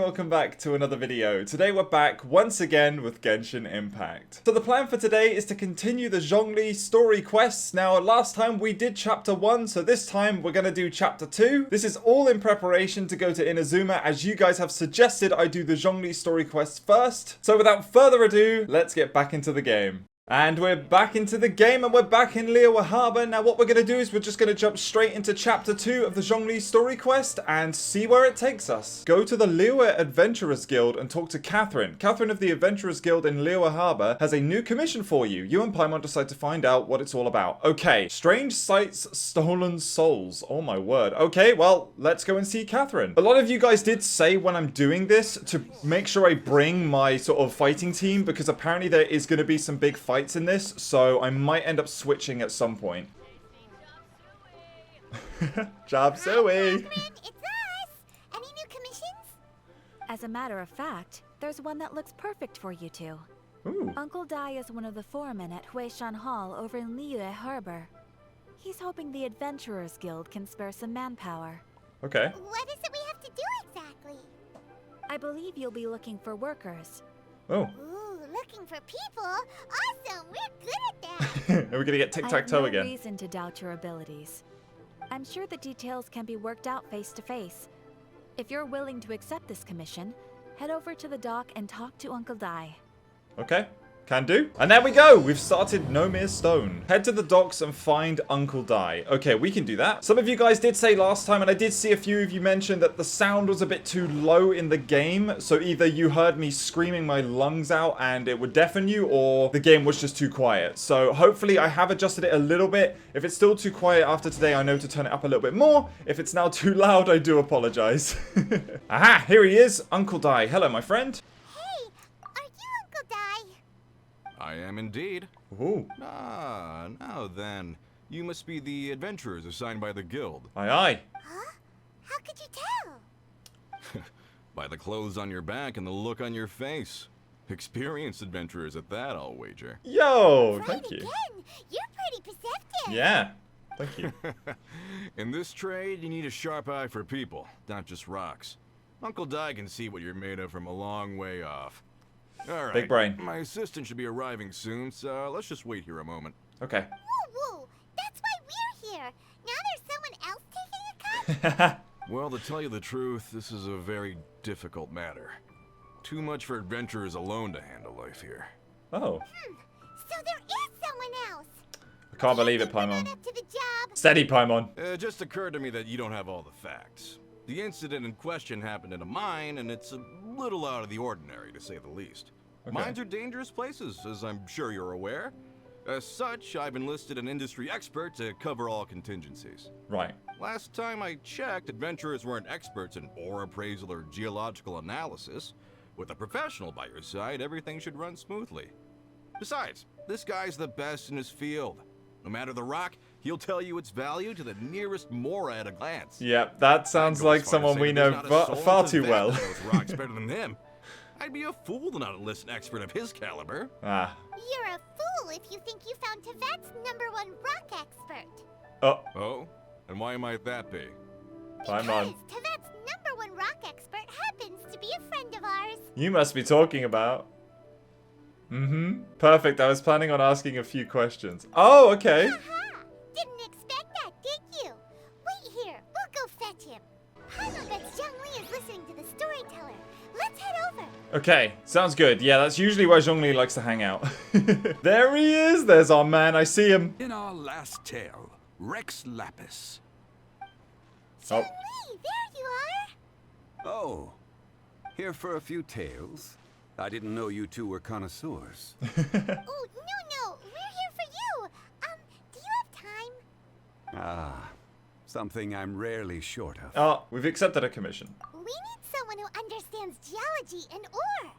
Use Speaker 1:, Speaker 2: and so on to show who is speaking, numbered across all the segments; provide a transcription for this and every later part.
Speaker 1: welcome back to another video. Today we're back once again with Genshin Impact. So the plan for today is to continue the Zhongli story quests. Now last time we did chapter 1, so this time we're going to do chapter 2. This is all in preparation to go to Inazuma, as you guys have suggested I do the Zhongli story quests first. So without further ado, let's get back into the game. And we're back into the game, and we're back in Liyue Harbor. Now what we're going to do is we're just going to jump straight into chapter 2 of the Zhongli story quest and see where it takes us. Go to the Liyue Adventurers Guild and talk to Katherine. Katherine of the Adventurers Guild in Liyue Harbor has a new commission for you. You and Paimon decide to find out what it's all about. Okay, strange sights, stolen souls. Oh my word. Okay, well, let's go and see Katherine. A lot of you guys did say when I'm doing this to make sure I bring my sort of fighting team, because apparently there is going to be some big fights in this, so I might end up switching at some point. Job Zoe!
Speaker 2: It's us! Any new commissions?
Speaker 3: As a matter of fact, there's one that looks perfect for you two.
Speaker 1: Ooh.
Speaker 3: Uncle Dai is one of the foremen at Huishan Hall over in Liyue Harbor. He's hoping the Adventurers Guild can spare some manpower.
Speaker 1: Okay.
Speaker 2: What is it we have to do exactly?
Speaker 3: I believe you'll be looking for workers.
Speaker 1: Oh.
Speaker 2: Ooh, looking for people? Awesome! We're good at that!
Speaker 1: Are we gonna get tic-tac-toe
Speaker 3: I have
Speaker 1: again?
Speaker 3: no reason to doubt your abilities. I'm sure the details can be worked out face to face. If you're willing to accept this commission, head over to the dock and talk to Uncle Dai.
Speaker 1: Okay. Can do. And there we go. We've started No Mere Stone. Head to the docks and find Uncle Dai. Okay, we can do that. Some of you guys did say last time, and I did see a few of you mention that the sound was a bit too low in the game. So either you heard me screaming my lungs out and it would deafen you, or the game was just too quiet. So hopefully I have adjusted it a little bit. If it's still too quiet after today, I know to turn it up a little bit more. If it's now too loud, I do apologize. Aha, here he is. Uncle Dai. Hello, my friend.
Speaker 2: Hey, are you Uncle Dai?
Speaker 4: I am indeed.
Speaker 1: Ooh.
Speaker 4: Ah, now then. You must be the adventurers assigned by the guild.
Speaker 1: Aye, aye.
Speaker 2: Huh? How could you tell?
Speaker 4: By the clothes on your back and the look on your face. Experienced adventurers at that, I'll wager.
Speaker 1: Yo,
Speaker 2: Right
Speaker 1: thank you.
Speaker 2: again. You're pretty perceptive.
Speaker 1: Yeah, thank you.
Speaker 4: In this trade, you need a sharp eye for people, not just rocks. Uncle Dai can see what you're made of from a long way off. All right.
Speaker 1: Big brain.
Speaker 4: My assistant should be arriving soon, so let's just wait here a moment.
Speaker 1: Okay.
Speaker 2: Woo woo! That's why we're here. Now there's someone else taking a cut?
Speaker 4: Well, to tell you the truth, this is a very difficult matter. Too much for adventurers alone to handle life here.
Speaker 1: Oh.
Speaker 2: So there is someone else.
Speaker 1: I can't believe it,
Speaker 2: Think we're
Speaker 1: Paimon.
Speaker 2: not up to the job.
Speaker 1: Steady, Paimon.
Speaker 4: It just occurred to me that you don't have all the facts. The incident in question happened in a mine, and it's a little out of the ordinary, to say the least.
Speaker 1: Okay.
Speaker 4: Mines are dangerous places, as I'm sure you're aware. As such, I've enlisted an industry expert to cover all contingencies.
Speaker 1: Right.
Speaker 4: Last time I checked, adventurers weren't experts in ore appraisal or geological analysis. With a professional by your side, everything should run smoothly. Besides, this guy's the best in his field. No matter the rock, he'll tell you its value to the nearest mora at a glance.
Speaker 1: Yeah, that sounds like someone we know far too well.
Speaker 4: Those rocks better than him. I'd be a fool to not enlist an expert of his caliber.
Speaker 1: Ah.
Speaker 2: You're a fool if you think you found Tevet's #1 rock expert.
Speaker 1: Oh,
Speaker 4: Oh? And why might that be?
Speaker 1: Paimon.
Speaker 2: Because Tevet's #1 rock expert happens to be a friend of ours.
Speaker 1: You must be talking about. Perfect. I was planning on asking a few questions. Oh, okay.
Speaker 2: Aha! Didn't expect that, did you? Wait here. We'll go fetch him. Paimon bets Zhongli is listening to the storyteller. Let's head over.
Speaker 1: Okay, sounds good. Yeah, that's usually where Zhongli likes to hang out. There he is. There's our man. I see him.
Speaker 5: In our last tale, Rex Lapis.
Speaker 2: Zhongli, there you are.
Speaker 5: Oh, here for a few tales. I didn't know you two were connoisseurs.
Speaker 2: Oh, no. We're here for you. Do you have time?
Speaker 5: Ah, something I'm rarely short of.
Speaker 1: Oh, we've accepted a commission.
Speaker 2: We need someone who understands geology and ore.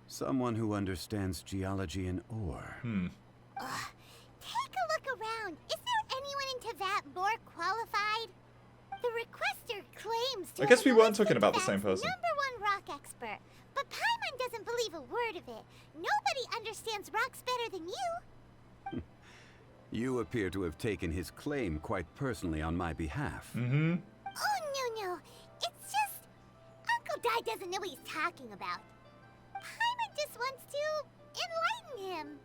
Speaker 5: Someone who understands geology and ore.
Speaker 2: Take a look around. Is there anyone in Tevat more qualified? The requester claims to
Speaker 1: I guess
Speaker 2: have
Speaker 1: we weren't
Speaker 2: enlisted
Speaker 1: talking about the same
Speaker 2: Tevat's
Speaker 1: person.
Speaker 2: #1 rock expert, but Paimon doesn't believe a word of it. Nobody understands rocks better than you.
Speaker 5: You appear to have taken his claim quite personally on my behalf.
Speaker 2: Oh, no. It's just guy doesn't know what he's talking about. Paimon just wants to enlighten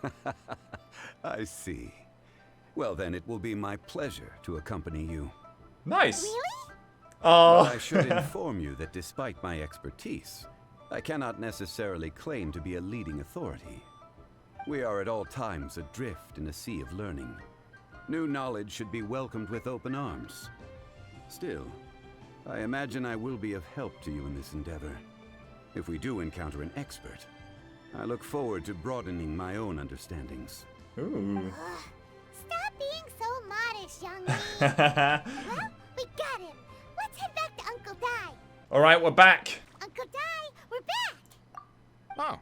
Speaker 2: him.
Speaker 5: I see. Well, then it will be my pleasure to accompany you.
Speaker 1: Nice.
Speaker 2: Really?
Speaker 1: Oh.
Speaker 5: But I should inform you that despite my expertise, I cannot necessarily claim to be a leading authority. We are at all times adrift in a sea of learning. New knowledge should be welcomed with open arms. Still, I imagine I will be of help to you in this endeavor. If we do encounter an expert, I look forward to broadening my own understandings.
Speaker 1: Ooh.
Speaker 2: Stop being so modest, young man. Well, we got him. Let's head back to Uncle Dai.
Speaker 1: All right, we're back.
Speaker 2: Uncle Dai, we're back.
Speaker 4: Oh.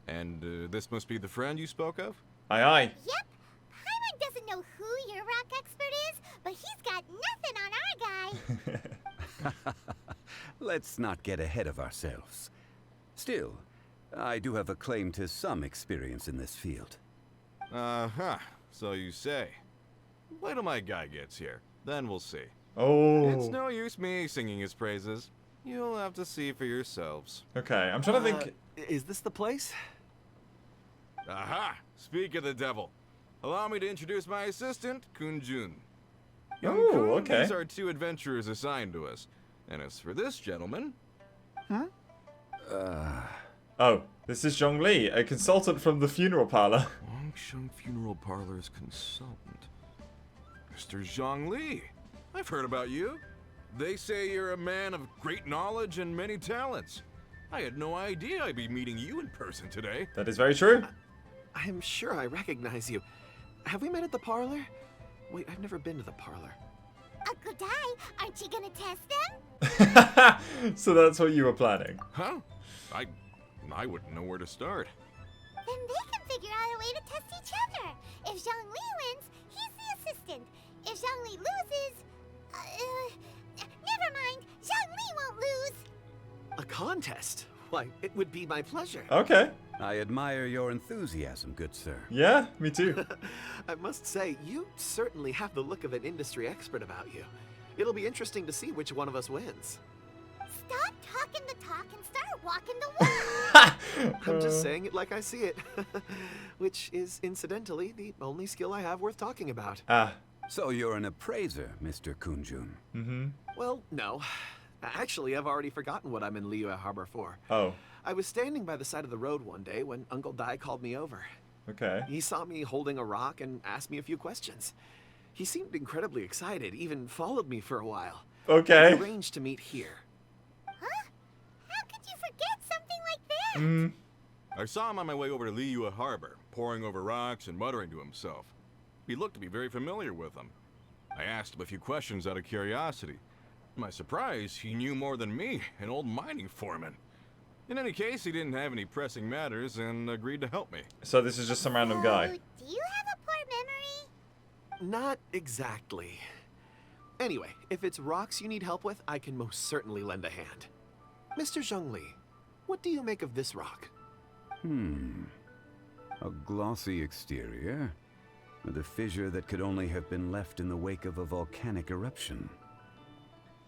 Speaker 4: And this must be the friend you spoke of?
Speaker 1: Aye, aye.
Speaker 2: Yep. Paimon doesn't know who your rock expert is, but he's got nothing on our guy.
Speaker 5: Let's not get ahead of ourselves. Still, I do have a claim to some experience in this field.
Speaker 4: Uh-huh. So you say. Wait till my guy gets here. Then we'll see.
Speaker 1: Oh.
Speaker 4: It's no use me singing his praises. You'll have to see for yourselves.
Speaker 1: Okay, I'm trying to think.
Speaker 6: Is this the place?
Speaker 4: Aha! Speak of the devil. Allow me to introduce my assistant, Kunjun. Young
Speaker 1: Oh,
Speaker 4: Kun,
Speaker 1: okay.
Speaker 4: These are 2 adventurers assigned to us. And as for this gentleman...
Speaker 1: Oh, this is Zhongli, a consultant from the funeral parlor.
Speaker 4: Longsheng Funeral Parlor's consultant. Mr. Zhongli. I've heard about you. They say you're a man of great knowledge and many talents. I had no idea I'd be meeting you in person today.
Speaker 1: That is very true.
Speaker 6: I'm sure I recognize you. Have we met at the parlor? Wait, I've never been to the parlor.
Speaker 2: Uncle Dai, aren't you gonna test them?
Speaker 1: So that's what you were planning.
Speaker 4: Huh? I wouldn't know where to start.
Speaker 2: Then they can figure out a way to test each other. If Zhongli wins, he's the assistant. If Zhongli loses, never mind. Zhongli won't lose.
Speaker 6: A contest? Why, it would be my pleasure.
Speaker 1: Okay.
Speaker 5: I admire your enthusiasm, good sir.
Speaker 1: Yeah, me too.
Speaker 6: I must say, you certainly have the look of an industry expert about you. It'll be interesting to see which one of us wins.
Speaker 2: Stop talking the talk and start walking the walk.
Speaker 6: I'm just saying it like I see it. Which is, incidentally, the only skill I have worth talking about.
Speaker 1: Ah.
Speaker 5: So you're an appraiser, Mr. Kunjun.
Speaker 1: Mm-hmm.
Speaker 6: Well, no. Actually, I've already forgotten what I'm in Liyue Harbor for.
Speaker 1: Oh.
Speaker 6: I was standing by the side of the road one day when Uncle Dai called me over.
Speaker 1: Okay.
Speaker 6: He saw me holding a rock and asked me a few questions. He seemed incredibly excited, even followed me for a while.
Speaker 1: Okay.
Speaker 6: We arranged to meet here.
Speaker 2: Huh? How could you forget something like that?
Speaker 4: I saw him on my way over to Liyue Harbor, poring over rocks and muttering to himself. He looked to be very familiar with them. I asked him a few questions out of curiosity. To my surprise, he knew more than me, an old mining foreman. In any case, he didn't have any pressing matters and agreed to help me.
Speaker 1: So this is just some random guy.
Speaker 2: So, do you have a poor memory?
Speaker 6: Not exactly. Anyway, if it's rocks you need help with, I can most certainly lend a hand. Mr. Zhongli, what do you make of this rock?
Speaker 5: A glossy exterior, with a fissure that could only have been left in the wake of a volcanic eruption.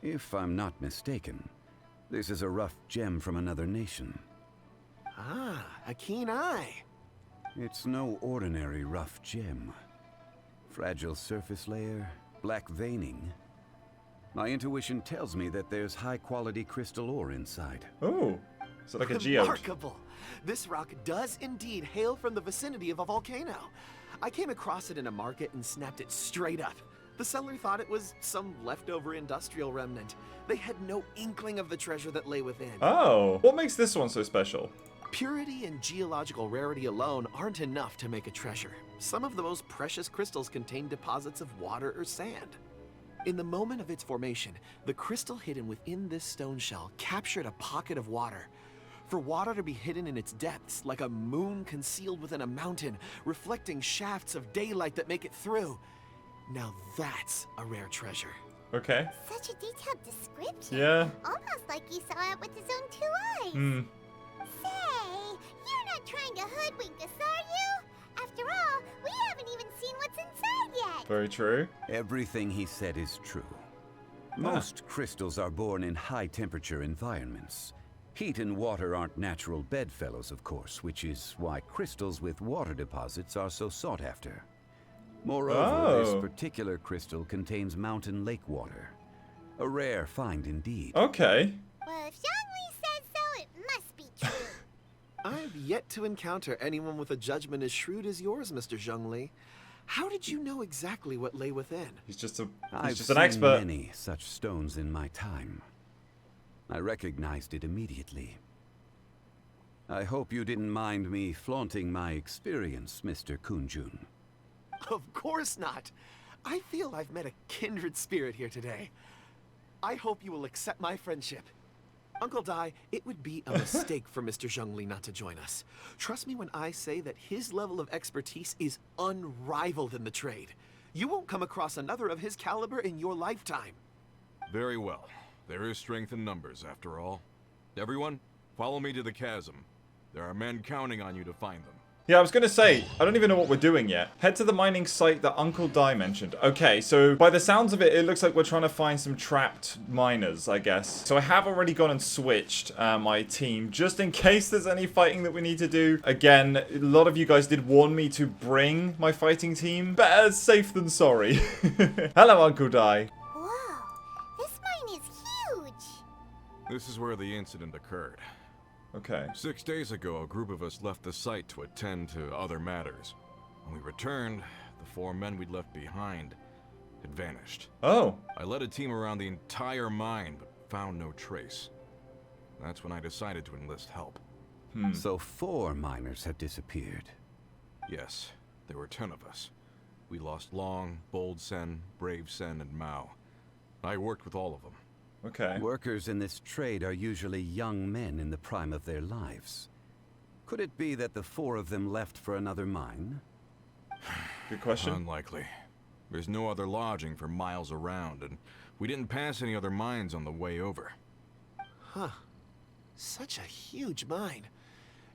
Speaker 5: If I'm not mistaken, this is a rough gem from another nation.
Speaker 6: Ah, a keen eye.
Speaker 5: It's no ordinary rough gem. Fragile surface layer, black veining. My intuition tells me that there's high-quality crystal ore inside.
Speaker 1: Oh. So like a geode.
Speaker 6: Remarkable. This rock does indeed hail from the vicinity of a volcano. I came across it in a market and snapped it straight up. The seller thought it was some leftover industrial remnant. They had no inkling of the treasure that lay within.
Speaker 1: Oh. What makes this one so special?
Speaker 6: Purity and geological rarity alone aren't enough to make a treasure. Some of the most precious crystals contain deposits of water or sand. In the moment of its formation, the crystal hidden within this stone shell captured a pocket of water. For water to be hidden in its depths, like a moon concealed within a mountain, reflecting shafts of daylight that make it through. Now that's a rare treasure.
Speaker 1: Okay.
Speaker 2: Such a detailed description.
Speaker 1: Yeah.
Speaker 2: Almost like he saw it with his own 2 eyes.
Speaker 1: Hmm.
Speaker 2: Say, you're not trying to hoodwink us, are you? After all, we haven't even seen what's inside yet.
Speaker 1: Very true.
Speaker 5: Everything he said is true. Most crystals are born in high-temperature environments. Heat and water aren't natural bedfellows, of course, which is why crystals with water deposits are so sought after. Moreover, this particular crystal contains mountain lake water. A rare find indeed.
Speaker 1: Okay.
Speaker 2: Well, if Zhongli says so, it must be true.
Speaker 6: I've yet to encounter anyone with a judgment as shrewd as yours, Mr. Zhongli. How did you know exactly what lay within?
Speaker 1: He's just an
Speaker 5: I've
Speaker 1: expert.
Speaker 5: seen many such stones in my time. I recognized it immediately. I hope you didn't mind me flaunting my experience, Mr. Kunjun.
Speaker 6: Of course not. I feel I've met a kindred spirit here today. I hope you will accept my friendship. Uncle Dai, it would be a mistake for Mr. Zhongli not to join us. Trust me when I say that his level of expertise is unrivaled in the trade. You won't come across another of his caliber in your lifetime.
Speaker 4: Very well. There is strength in numbers, after all. Everyone, follow me to the chasm. There are men counting on you to find them.
Speaker 1: Yeah, I was going to say, I don't even know what we're doing yet. Head to the mining site that Uncle Dai mentioned. Okay, so by the sounds of it, it looks like we're trying to find some trapped miners, I guess. So I have already gone and switched my team, just in case there's any fighting that we need to do. Again, a lot of you guys did warn me to bring my fighting team. Better safe than sorry. Hello, Uncle Dai.
Speaker 2: Whoa, this mine is huge.
Speaker 4: This is where the incident occurred.
Speaker 1: Okay.
Speaker 4: 6 days ago, a group of us left the site to attend to other matters. When we returned, the 4 men we'd left behind had vanished.
Speaker 1: Oh.
Speaker 4: I led a team around the entire mine, but found no trace. That's when I decided to enlist help.
Speaker 5: So 4 miners have disappeared.
Speaker 4: Yes, there were 10 of us. We lost Long, Bold Sen, Brave Sen, and Mao. I worked with all of them.
Speaker 1: Okay.
Speaker 5: Workers in this trade are usually young men in the prime of their lives. Could it be that the 4 of them left for another mine?
Speaker 1: Good question.
Speaker 4: Unlikely. There's no other lodging for miles around, and we didn't pass any other mines on the way over.
Speaker 6: Huh. Such a huge mine.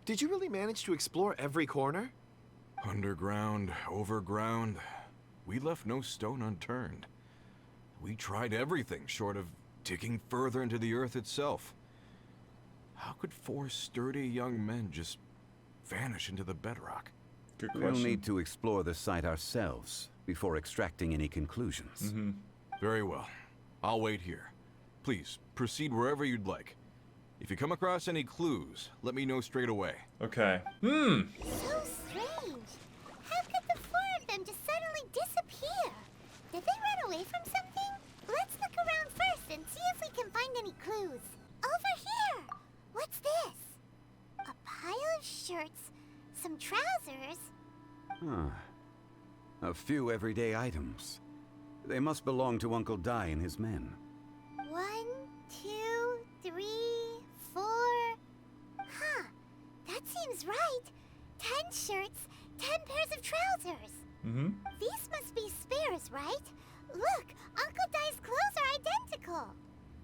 Speaker 6: Did you really manage to explore every corner?
Speaker 4: Underground, overground, we left no stone unturned. We tried everything short of digging further into the earth itself. How could 4 sturdy young men just vanish into the bedrock?
Speaker 1: Good question.
Speaker 5: We'll need to explore the site ourselves before extracting any conclusions.
Speaker 4: Very well. I'll wait here. Please, proceed wherever you'd like. If you come across any clues, let me know straight away.
Speaker 1: Okay.
Speaker 2: So strange. How could the 4 of them just suddenly disappear? Did they run away from something? Let's look around first and see if we can find any clues. Over here! What's this? A pile of shirts, some trousers.
Speaker 5: A few everyday items. They must belong to Uncle Dai and his men.
Speaker 2: 1, 2, 3, 4. Huh. That seems right. 10 shirts, 10 pairs of trousers. These must be spares, right? Look, Uncle Dai's clothes are identical.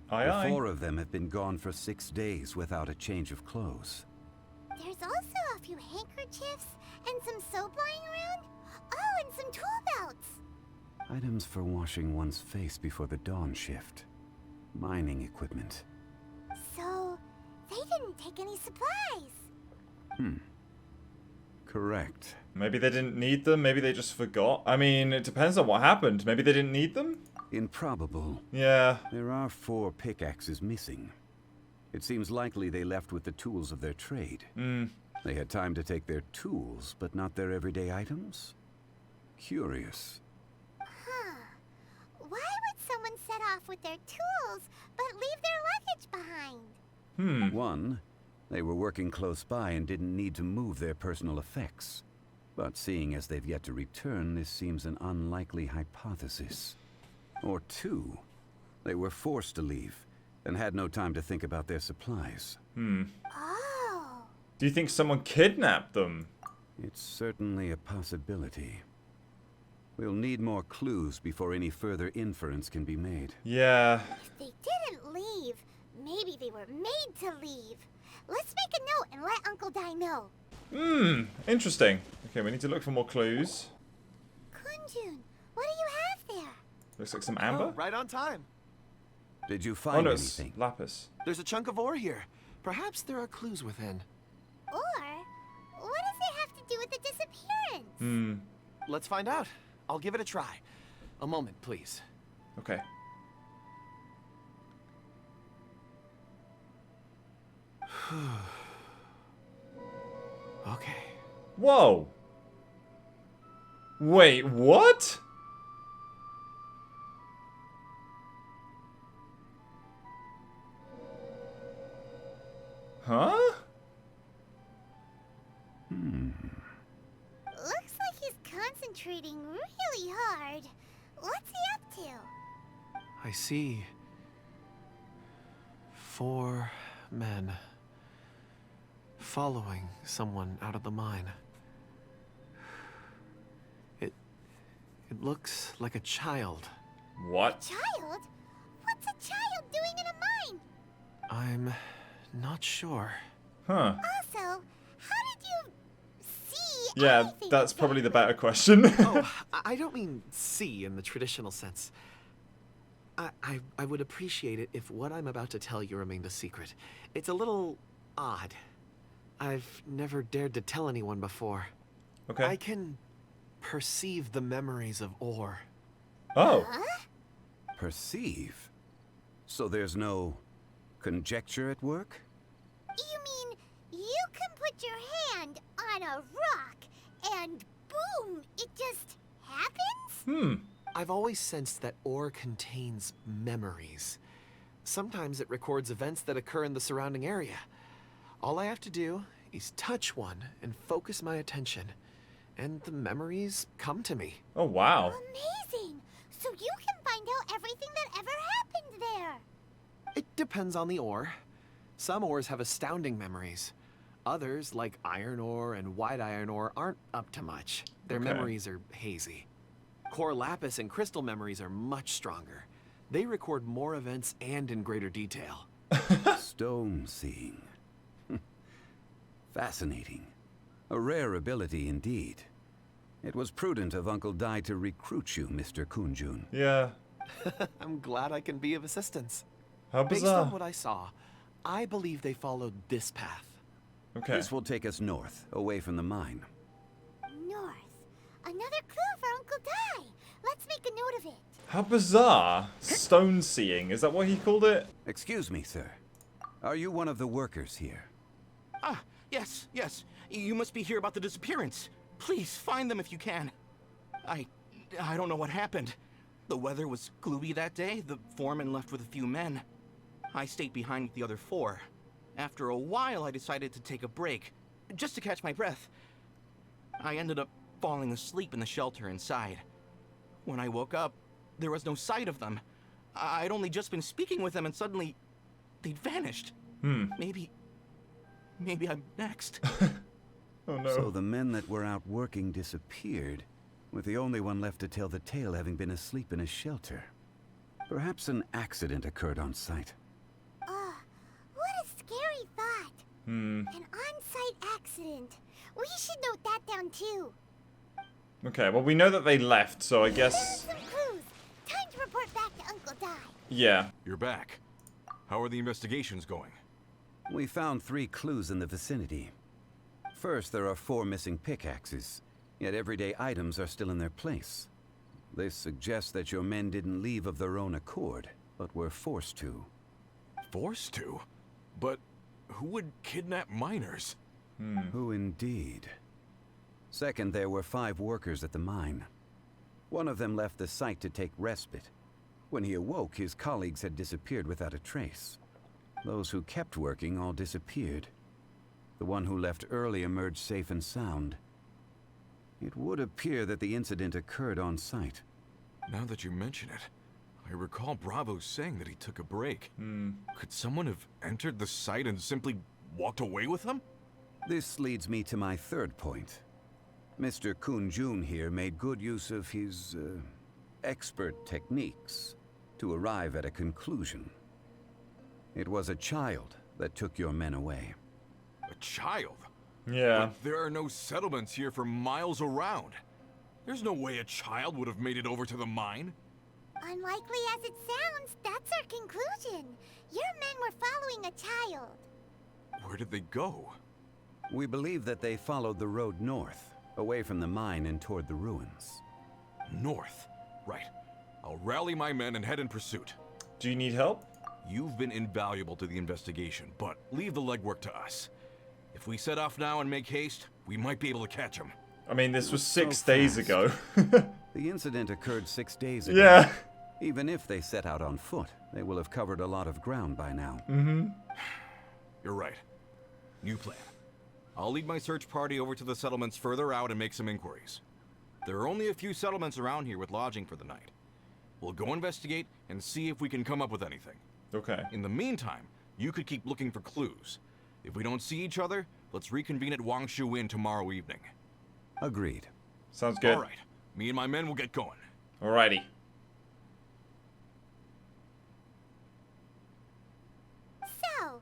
Speaker 1: Aye,
Speaker 5: The
Speaker 1: aye.
Speaker 5: 4 of them have been gone for 6 days without a change of clothes.
Speaker 2: There's also a few handkerchiefs and some soap lying around. Oh, and some tool belts.
Speaker 5: Items for washing one's face before the dawn shift. Mining equipment.
Speaker 2: So, they didn't take any supplies.
Speaker 5: Correct.
Speaker 1: Maybe they didn't need them. Maybe they just forgot. I mean, it depends on what happened. Maybe they didn't need them?
Speaker 5: Improbable.
Speaker 1: Yeah.
Speaker 5: There are 4 pickaxes missing. It seems likely they left with the tools of their trade. They had time to take their tools, but not their everyday items? Curious.
Speaker 2: Huh. Why would someone set off with their tools, but leave their luggage behind?
Speaker 5: 1, they were working close by and didn't need to move their personal effects. But seeing as they've yet to return, this seems an unlikely hypothesis. Or 2, they were forced to leave and had no time to think about their supplies.
Speaker 2: Oh.
Speaker 1: Do you think someone kidnapped them?
Speaker 5: It's certainly a possibility. We'll need more clues before any further inference can be made.
Speaker 1: Yeah.
Speaker 2: If they didn't leave, maybe they were made to leave. Let's make a note and let Uncle Dai know.
Speaker 1: Interesting. Okay, we need to look for more clues.
Speaker 2: Kunjun, what do you have there?
Speaker 1: Looks like some amber.
Speaker 6: Oh, right on time.
Speaker 5: Did you
Speaker 1: Oh
Speaker 5: find
Speaker 1: no, it's
Speaker 5: anything?
Speaker 1: lapis.
Speaker 6: There's a chunk of ore here. Perhaps there are clues within.
Speaker 2: Or, what does it have to do with the disappearance?
Speaker 1: Hmm.
Speaker 6: Let's find out. I'll give it a try. A moment, please.
Speaker 1: Okay.
Speaker 6: Okay.
Speaker 1: Whoa. Wait, what? Huh?
Speaker 2: Looks like he's concentrating really hard. What's he up to?
Speaker 6: I see 4 men following someone out of the mine. It looks like a child.
Speaker 1: What?
Speaker 2: Child? What's a child doing in a mine?
Speaker 6: I'm not sure.
Speaker 1: Huh.
Speaker 2: Also, how did you see
Speaker 1: Yeah,
Speaker 2: anything
Speaker 1: that's
Speaker 2: up
Speaker 1: probably the
Speaker 2: there?
Speaker 1: better question.
Speaker 6: Oh, I don't mean see in the traditional sense. I would appreciate it if what I'm about to tell you remained a secret. It's a little odd. I've never dared to tell anyone before.
Speaker 1: Okay.
Speaker 6: I can perceive the memories of ore.
Speaker 1: Oh.
Speaker 2: Huh?
Speaker 5: Perceive? So there's no conjecture at work?
Speaker 2: You mean you can put your hand on a rock and boom, it just happens?
Speaker 1: Hmm.
Speaker 6: I've always sensed that ore contains memories. Sometimes it records events that occur in the surrounding area. All I have to do is touch one and focus my attention, and the memories come to me.
Speaker 1: Oh, wow.
Speaker 2: Amazing! So you can find out everything that ever happened there.
Speaker 6: It depends on the ore. Some ores have astounding memories. Others, like iron ore and white iron ore, aren't up to much. Their
Speaker 1: Okay.
Speaker 6: memories are hazy. Core lapis and crystal memories are much stronger. They record more events and in greater detail.
Speaker 5: Stone seeing. Fascinating. A rare ability indeed. It was prudent of Uncle Dai to recruit you, Mr. Kunjun.
Speaker 1: Yeah.
Speaker 6: I'm glad I can be of assistance.
Speaker 1: How
Speaker 6: Based
Speaker 1: bizarre.
Speaker 6: on what I saw, I believe they followed this path.
Speaker 1: Okay.
Speaker 5: This will take us north, away from the mine.
Speaker 2: North. Another clue for Uncle Dai. Let's make a note of it.
Speaker 1: How bizarre. Stone seeing. Is that what he called it?
Speaker 5: Excuse me, sir. Are you one of the workers here?
Speaker 4: Ah, yes, yes. You must be here about the disappearance. Please, find them if you can. I don't know what happened. The weather was gloomy that day. The foreman left with a few men. I stayed behind with the other 4. After a while, I decided to take a break, just to catch my breath. I ended up falling asleep in the shelter inside. When I woke up, there was no sight of them. I'd only just been speaking with them and suddenly they'd vanished. Maybe I'm next.
Speaker 1: Oh no.
Speaker 5: So the men that were out working disappeared, with the only one left to tell the tale having been asleep in a shelter. Perhaps an accident occurred on site.
Speaker 2: What a scary thought. An on-site accident. We should note that down too.
Speaker 1: Okay, well we know that they left, so I guess...
Speaker 2: Some clues. Time to report back to Uncle Dai.
Speaker 1: Yeah.
Speaker 4: You're back. How are the investigations going?
Speaker 5: We found 3 clues in the vicinity. First, there are 4 missing pickaxes, yet everyday items are still in their place. This suggests that your men didn't leave of their own accord, but were forced to.
Speaker 7: Forced to? But who would kidnap miners?
Speaker 5: Who indeed? Second, there were 5 workers at the mine. One of them left the site to take respite. When he awoke, his colleagues had disappeared without a trace. Those who kept working all disappeared. The one who left early emerged safe and sound. It would appear that the incident occurred on site.
Speaker 7: Now that you mention it, I recall Bravo saying that he took a break. Could someone have entered the site and simply walked away with him?
Speaker 5: This leads me to my third point. Mr. Kunjun here made good use of his, expert techniques to arrive at a conclusion. It was a child that took your men away.
Speaker 7: A child?
Speaker 1: Yeah.
Speaker 7: But there are no settlements here for miles around. There's no way a child would have made it over to the mine.
Speaker 2: Unlikely as it sounds, that's our conclusion. Your men were following a child.
Speaker 7: Where did they go?
Speaker 5: We believe that they followed the road north, away from the mine and toward the ruins.
Speaker 7: North. Right. I'll rally my men and head in pursuit.
Speaker 1: Do you need help?
Speaker 7: You've been invaluable to the investigation, but leave the legwork to us. If we set off now and make haste, we might be able to catch them.
Speaker 1: I mean, this was
Speaker 5: So
Speaker 1: 6 days
Speaker 5: fast.
Speaker 1: ago.
Speaker 5: The incident occurred 6 days ago.
Speaker 1: Yeah.
Speaker 5: Even if they set out on foot, they will have covered a lot of ground by now.
Speaker 7: You're right. New plan. I'll lead my search party over to the settlements further out and make some inquiries. There are only a few settlements around here with lodging for the night. We'll go investigate and see if we can come up with anything.
Speaker 1: Okay.
Speaker 7: In the meantime, you could keep looking for clues. If we don't see each other, let's reconvene at Wangshu Inn tomorrow evening.
Speaker 5: Agreed.
Speaker 1: Sounds good.
Speaker 7: All right. Me and my men will get going.
Speaker 1: Alrighty.
Speaker 2: So,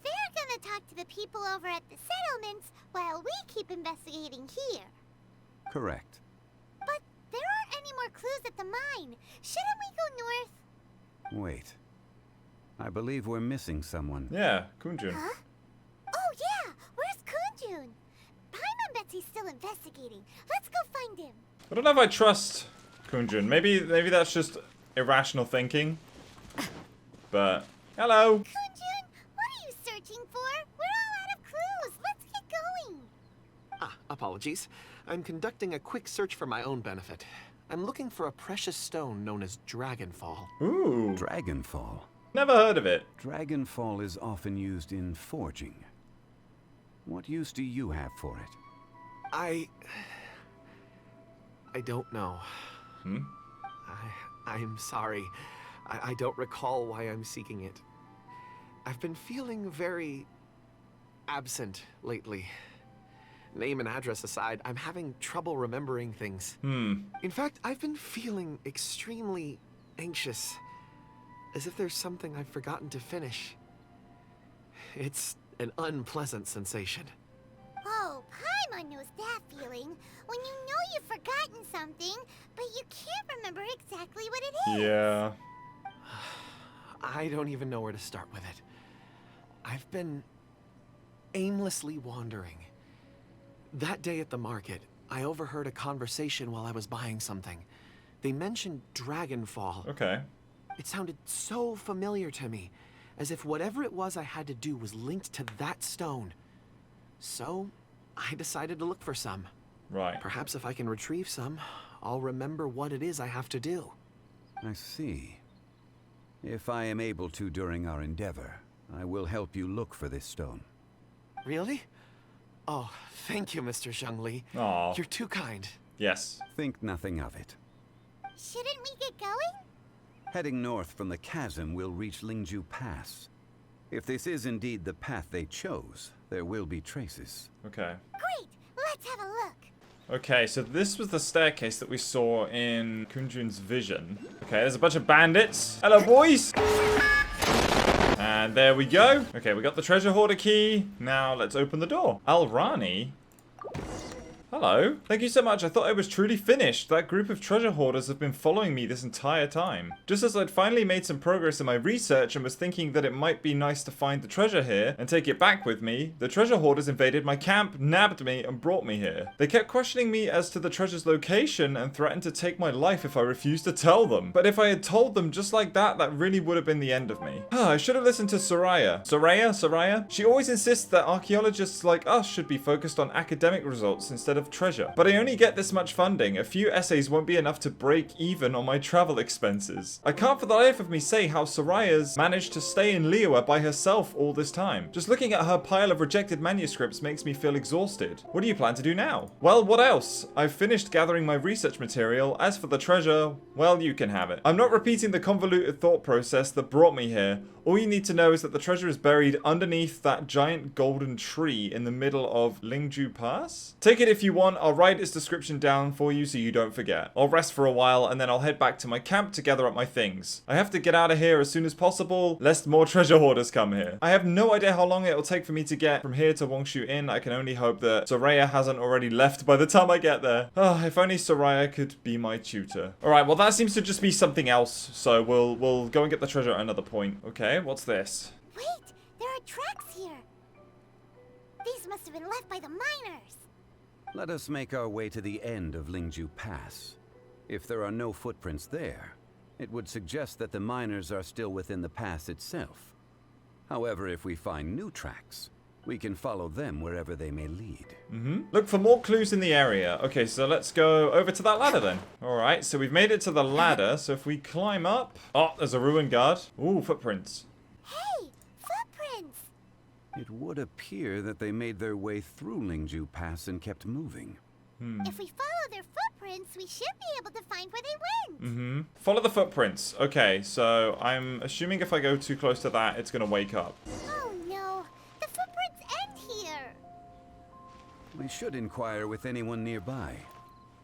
Speaker 2: they're gonna talk to the people over at the settlements while we keep investigating here.
Speaker 5: Correct.
Speaker 2: But there aren't any more clues at the mine. Shouldn't we go north?
Speaker 5: Wait. I believe we're missing someone.
Speaker 1: Yeah, Kunjun.
Speaker 2: Huh? Oh yeah! Where's Kunjun? Paimon bets he's still investigating. Let's go find him.
Speaker 1: I don't know if I trust Kunjun. Maybe that's just irrational thinking. But hello.
Speaker 2: Kunjun, what are you searching for? We're all out of clues. Let's get going.
Speaker 6: Ah, apologies. I'm conducting a quick search for my own benefit. I'm looking for a precious stone known as Dragonfall.
Speaker 1: Ooh.
Speaker 5: Dragonfall.
Speaker 1: Never heard of it.
Speaker 5: Dragonfall is often used in forging. What use do you have for it?
Speaker 6: I don't know. I'm sorry. I don't recall why I'm seeking it. I've been feeling very absent lately. Name and address aside, I'm having trouble remembering things. In fact, I've been feeling extremely anxious, as if there's something I've forgotten to finish. It's an unpleasant sensation.
Speaker 2: Oh, Paimon knows that feeling. When you know you've forgotten something, but you can't remember exactly what it is.
Speaker 1: Yeah.
Speaker 6: I don't even know where to start with it. I've been aimlessly wandering. That day at the market, I overheard a conversation while I was buying something. They mentioned Dragonfall.
Speaker 1: Okay.
Speaker 6: It sounded so familiar to me, as if whatever it was I had to do was linked to that stone. So, I decided to look for some.
Speaker 1: Right.
Speaker 6: Perhaps if I can retrieve some, I'll remember what it is I have to do.
Speaker 5: I see. If I am able to during our endeavor, I will help you look for this stone.
Speaker 6: Really? Oh, thank you, Mr. Zhongli.
Speaker 1: Aw.
Speaker 6: You're too kind.
Speaker 1: Yes.
Speaker 5: Think nothing of it.
Speaker 2: Shouldn't we get going?
Speaker 5: Heading north from the chasm, we'll reach Lingju Pass. If this is indeed the path they chose, there will be traces.
Speaker 1: Okay.
Speaker 2: Great, let's have a look.
Speaker 1: Okay, so this was the staircase that we saw in Kunjun's vision. Okay, there's a bunch of bandits. Hello, boys! And there we go. Okay, we got the treasure hoarder key. Now let's open the door. Al-Rani? Hello. Thank you so much. I thought I was truly finished. That group of treasure hoarders have been following me this entire time. Just as I'd finally made some progress in my research and was thinking that it might be nice to find the treasure here and take it back with me, the treasure hoarders invaded my camp, nabbed me, and brought me here. They kept questioning me as to the treasure's location and threatened to take my life if I refused to tell them. But if I had told them just like that, that really would have been the end of me. I should have listened to Soraya. Soraya? She always insists that archaeologists like us should be focused on academic results instead of treasure. But I only get this much funding. A few essays won't be enough to break even on my travel expenses. I can't for the life of me say how Soraya's managed to stay in Liyue by herself all this time. Just looking at her pile of rejected manuscripts makes me feel exhausted. What do you plan to do now? Well, what else? I've finished gathering my research material. As for the treasure, well, you can have it. I'm not repeating the convoluted thought process that brought me here. All you need to know is that the treasure is buried underneath that giant golden tree in the middle of Lingju Pass. Take it if you want. I'll write its description down for you so you don't forget. I'll rest for a while and then I'll head back to my camp to gather up my things. I have to get out of here as soon as possible, lest more treasure hoarders come here. I have no idea how long it will take for me to get from here to Wongshu Inn. I can only hope that Soraya hasn't already left by the time I get there. Oh, if only Soraya could be my tutor. Alright, well that seems to just be something else, so we'll go and get the treasure at another point. Okay, what's this?
Speaker 2: Wait, there are tracks here. These must have been left by the miners.
Speaker 5: Let us make our way to the end of Lingju Pass. If there are no footprints there, it would suggest that the miners are still within the pass itself. However, if we find new tracks, we can follow them wherever they may lead.
Speaker 1: Look for more clues in the area. Okay, so let's go over to that ladder then. Alright, so we've made it to the ladder. So if we climb up... Oh, there's a ruin guard. Ooh, footprints.
Speaker 2: Hey, footprints.
Speaker 5: It would appear that they made their way through Lingju Pass and kept moving.
Speaker 2: If we follow their footprints, we should be able to find where they went.
Speaker 1: Follow the footprints. Okay, so I'm assuming if I go too close to that, it's going to wake up.
Speaker 2: Oh no, the footprints end here.
Speaker 5: We should inquire with anyone nearby.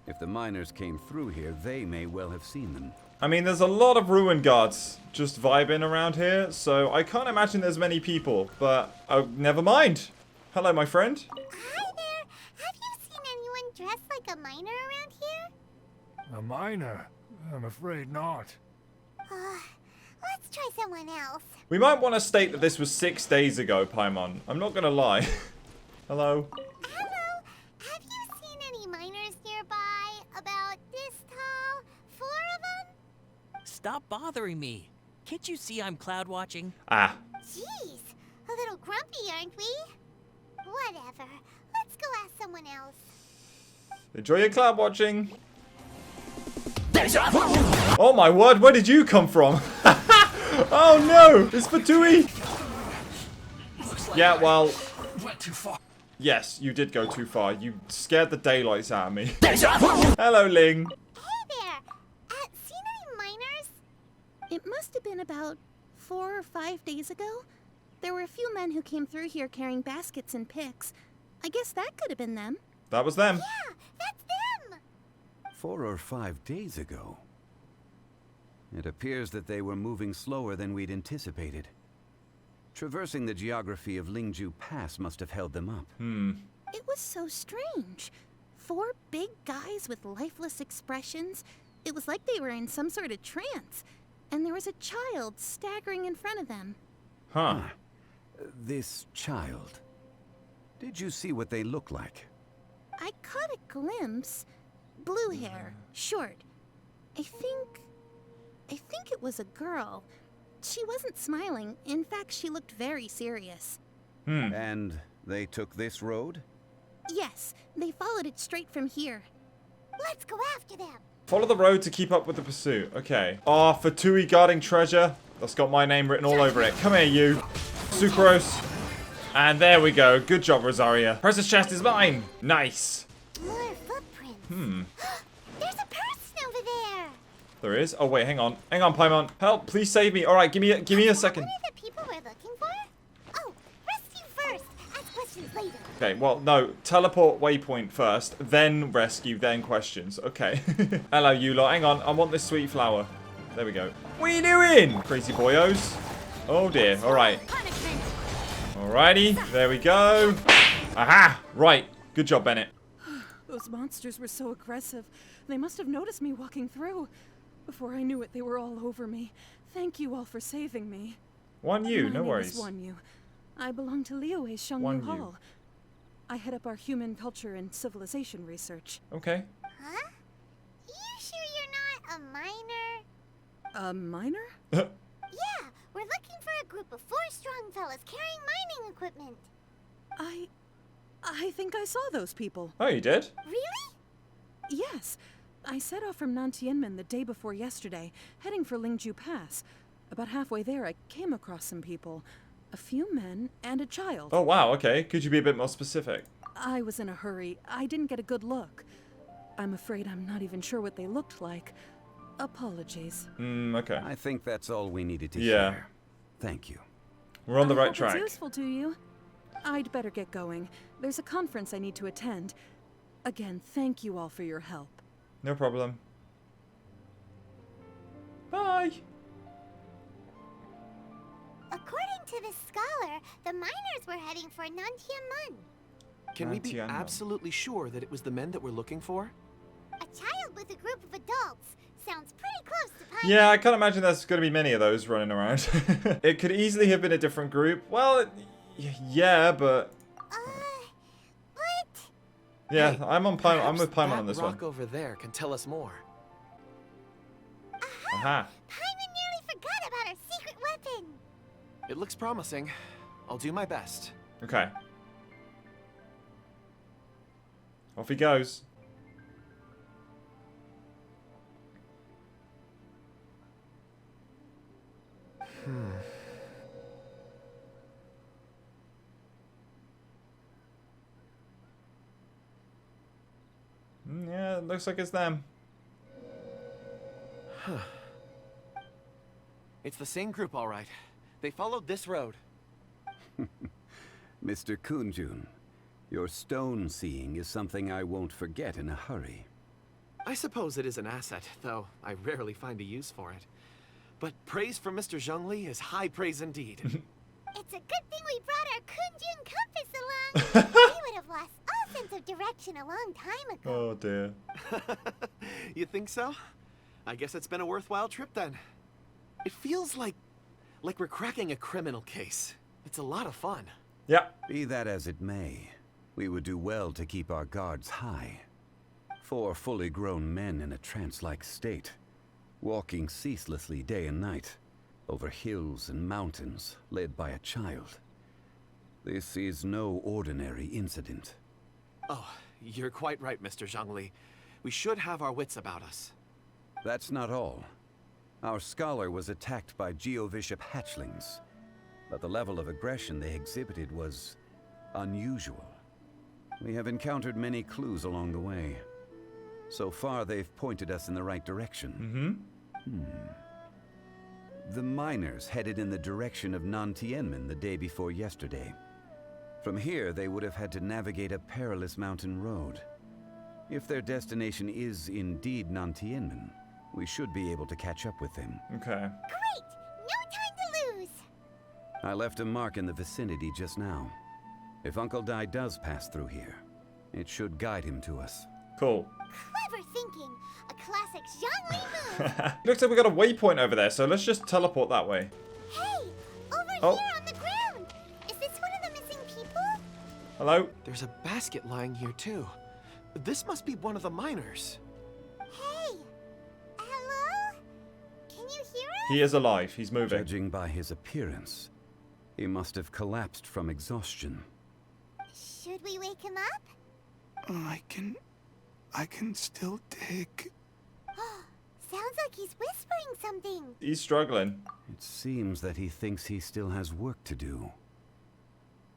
Speaker 5: If the miners came through here, they may well have seen them.
Speaker 1: I mean, there's a lot of ruin guards just vibing around here, so I can't imagine there's many people, but oh, never mind. Hello, my friend.
Speaker 2: Hi there. Have you seen anyone dressed like a miner around here?
Speaker 8: A miner? I'm afraid not.
Speaker 2: Let's try someone else.
Speaker 1: We might want to state that this was 6 days ago, Paimon. I'm not going to lie. Hello.
Speaker 2: Hello. Have you seen any miners nearby? About this tall? 4 of them?
Speaker 9: Stop bothering me. Can't you see I'm cloud watching?
Speaker 1: Ah.
Speaker 2: Jeez, a little grumpy, aren't we? Whatever. Let's go ask someone else.
Speaker 1: Enjoy your cloud watching. Oh my word, where did you come from? Oh no, it's Fatui. Yeah, well,
Speaker 8: Went too far.
Speaker 1: yes, you did go too far. You scared the daylights out of me. Hello, Ling.
Speaker 2: Hey there. Seen any miners?
Speaker 10: It must have been about 4 or 5 days ago. There were a few men who came through here carrying baskets and picks. I guess that could have been them.
Speaker 1: That was them.
Speaker 2: Yeah, that's them.
Speaker 5: 4 or 5 days ago. It appears that they were moving slower than we'd anticipated. Traversing the geography of Lingju Pass must have held them up.
Speaker 10: It was so strange. 4 big guys with lifeless expressions. It was like they were in some sort of trance. And there was a child staggering in front of them.
Speaker 1: Huh.
Speaker 5: This child. Did you see what they look like?
Speaker 10: I caught a glimpse. Blue hair, short. I think it was a girl. She wasn't smiling. In fact, she looked very serious.
Speaker 5: And they took this road?
Speaker 10: Yes, they followed it straight from here.
Speaker 2: Let's go after them.
Speaker 1: Follow the road to keep up with the pursuit. Okay. Ah, Fatui guarding treasure. That's got my name written all over it. Come here, you. Sucrose. And there we go. Good job, Rosaria. Precious chest is mine. Nice.
Speaker 2: More footprints. There's a person over there.
Speaker 1: There is. Oh, wait. Hang on. Hang on, Paimon. Help. Please save me. All right. Give me a second.
Speaker 2: What are the people we're looking for? Oh, rescue first. Ask questions later.
Speaker 1: Okay, well, no. Teleport waypoint first, then rescue, then questions. Okay. Hello, you lot. Hang on. I want this sweet flower. There we go. What are you doing? Crazy boyos. Oh, dear. All right. Alrighty. There we go. Aha. Right. Good job, Bennett.
Speaker 11: Those monsters were so aggressive. They must have noticed me walking through. Before I knew it, they were all over me. Thank you all for saving me.
Speaker 1: One you.
Speaker 11: My
Speaker 1: No
Speaker 11: name
Speaker 1: worries.
Speaker 11: is Wan Yu. I belong to Liyue's Shengyu
Speaker 1: Wan Yu.
Speaker 11: Hall. I head up our human culture and civilization research.
Speaker 1: Okay.
Speaker 2: Huh? You sure you're not a miner?
Speaker 11: A miner?
Speaker 2: Yeah, we're looking for a group of 4 strong fellas carrying mining equipment.
Speaker 11: I think I saw those people.
Speaker 1: Oh, you did?
Speaker 2: Really?
Speaker 11: Yes. I set off from Nantianmen the day before yesterday, heading for Lingju Pass. About halfway there, I came across some people. A few men and a child.
Speaker 1: Oh, wow. Okay. Could you be a bit more specific?
Speaker 11: I was in a hurry. I didn't get a good look. I'm afraid I'm not even sure what they looked like. Apologies.
Speaker 1: Okay.
Speaker 5: I think that's all we needed to
Speaker 1: Yeah.
Speaker 5: hear. Thank you.
Speaker 1: We're on the
Speaker 11: I
Speaker 1: right
Speaker 11: hope
Speaker 1: track.
Speaker 11: It's useful to you. I'd better get going. There's a conference I need to attend. Again, thank you all for your help.
Speaker 1: No problem. Bye.
Speaker 2: According to the scholar, the miners were heading for Nantiamun.
Speaker 6: Can we be
Speaker 1: Nantiamun.
Speaker 6: absolutely sure that it was the men that we're looking for?
Speaker 2: A child with a group of adults. Sounds pretty close to Pine.
Speaker 1: Yeah, I can't imagine there's going to be many of those running around. It could easily have been a different group. Well, yeah, but
Speaker 2: What?
Speaker 1: yeah,
Speaker 6: Hey,
Speaker 1: I'm with Paimon
Speaker 6: that
Speaker 1: on this one.
Speaker 6: rock over there can tell us more.
Speaker 1: Aha.
Speaker 2: Paimon nearly forgot about our secret weapon.
Speaker 6: It looks promising. I'll do my best.
Speaker 1: Okay. Off he goes. Yeah, it looks like it's them.
Speaker 6: It's the same group, all right. They followed this road.
Speaker 5: Mr. Kunjun, your stone seeing is something I won't forget in a hurry.
Speaker 6: I suppose it is an asset, though I rarely find a use for it. But praise from Mr. Zhongli is high praise indeed.
Speaker 2: It's a good thing we brought our Kunjun compass along. We would have lost all sense of direction a long time ago.
Speaker 1: Oh dear.
Speaker 6: You think so? I guess it's been a worthwhile trip then. It feels like we're cracking a criminal case. It's a lot of fun.
Speaker 1: Yeah.
Speaker 5: Be that as it may, we would do well to keep our guards high. 4 fully grown men in a trance-like state, walking ceaselessly day and night, over hills and mountains, led by a child. This is no ordinary incident.
Speaker 6: Oh, you're quite right, Mr. Zhongli. We should have our wits about us.
Speaker 5: That's not all. Our scholar was attacked by Geovishap hatchlings, but the level of aggression they exhibited was unusual. We have encountered many clues along the way. So far, they've pointed us in the right direction. The miners headed in the direction of Nantianmen the day before yesterday. From here, they would have had to navigate a perilous mountain road. If their destination is indeed Nantianmen, we should be able to catch up with them.
Speaker 1: Okay.
Speaker 2: Great! No time to lose!
Speaker 5: I left a mark in the vicinity just now. If Uncle Dai does pass through here, it should guide him to us.
Speaker 1: Cool.
Speaker 2: Clever thinking. A classic Zhongli move.
Speaker 1: Looks like we got a waypoint over there, so let's just teleport that way.
Speaker 2: Hey! Over
Speaker 1: Oh.
Speaker 2: here on the ground! Is this one of the missing people?
Speaker 1: Hello?
Speaker 6: There's a basket lying here too. This must be one of the miners.
Speaker 2: Hey! Hello? Can you hear us?
Speaker 1: He is alive. He's moving.
Speaker 5: Judging by his appearance, he must have collapsed from exhaustion.
Speaker 2: Should we wake him up?
Speaker 8: I can still dig.
Speaker 2: Sounds like he's whispering something.
Speaker 1: He's struggling.
Speaker 5: It seems that he thinks he still has work to do.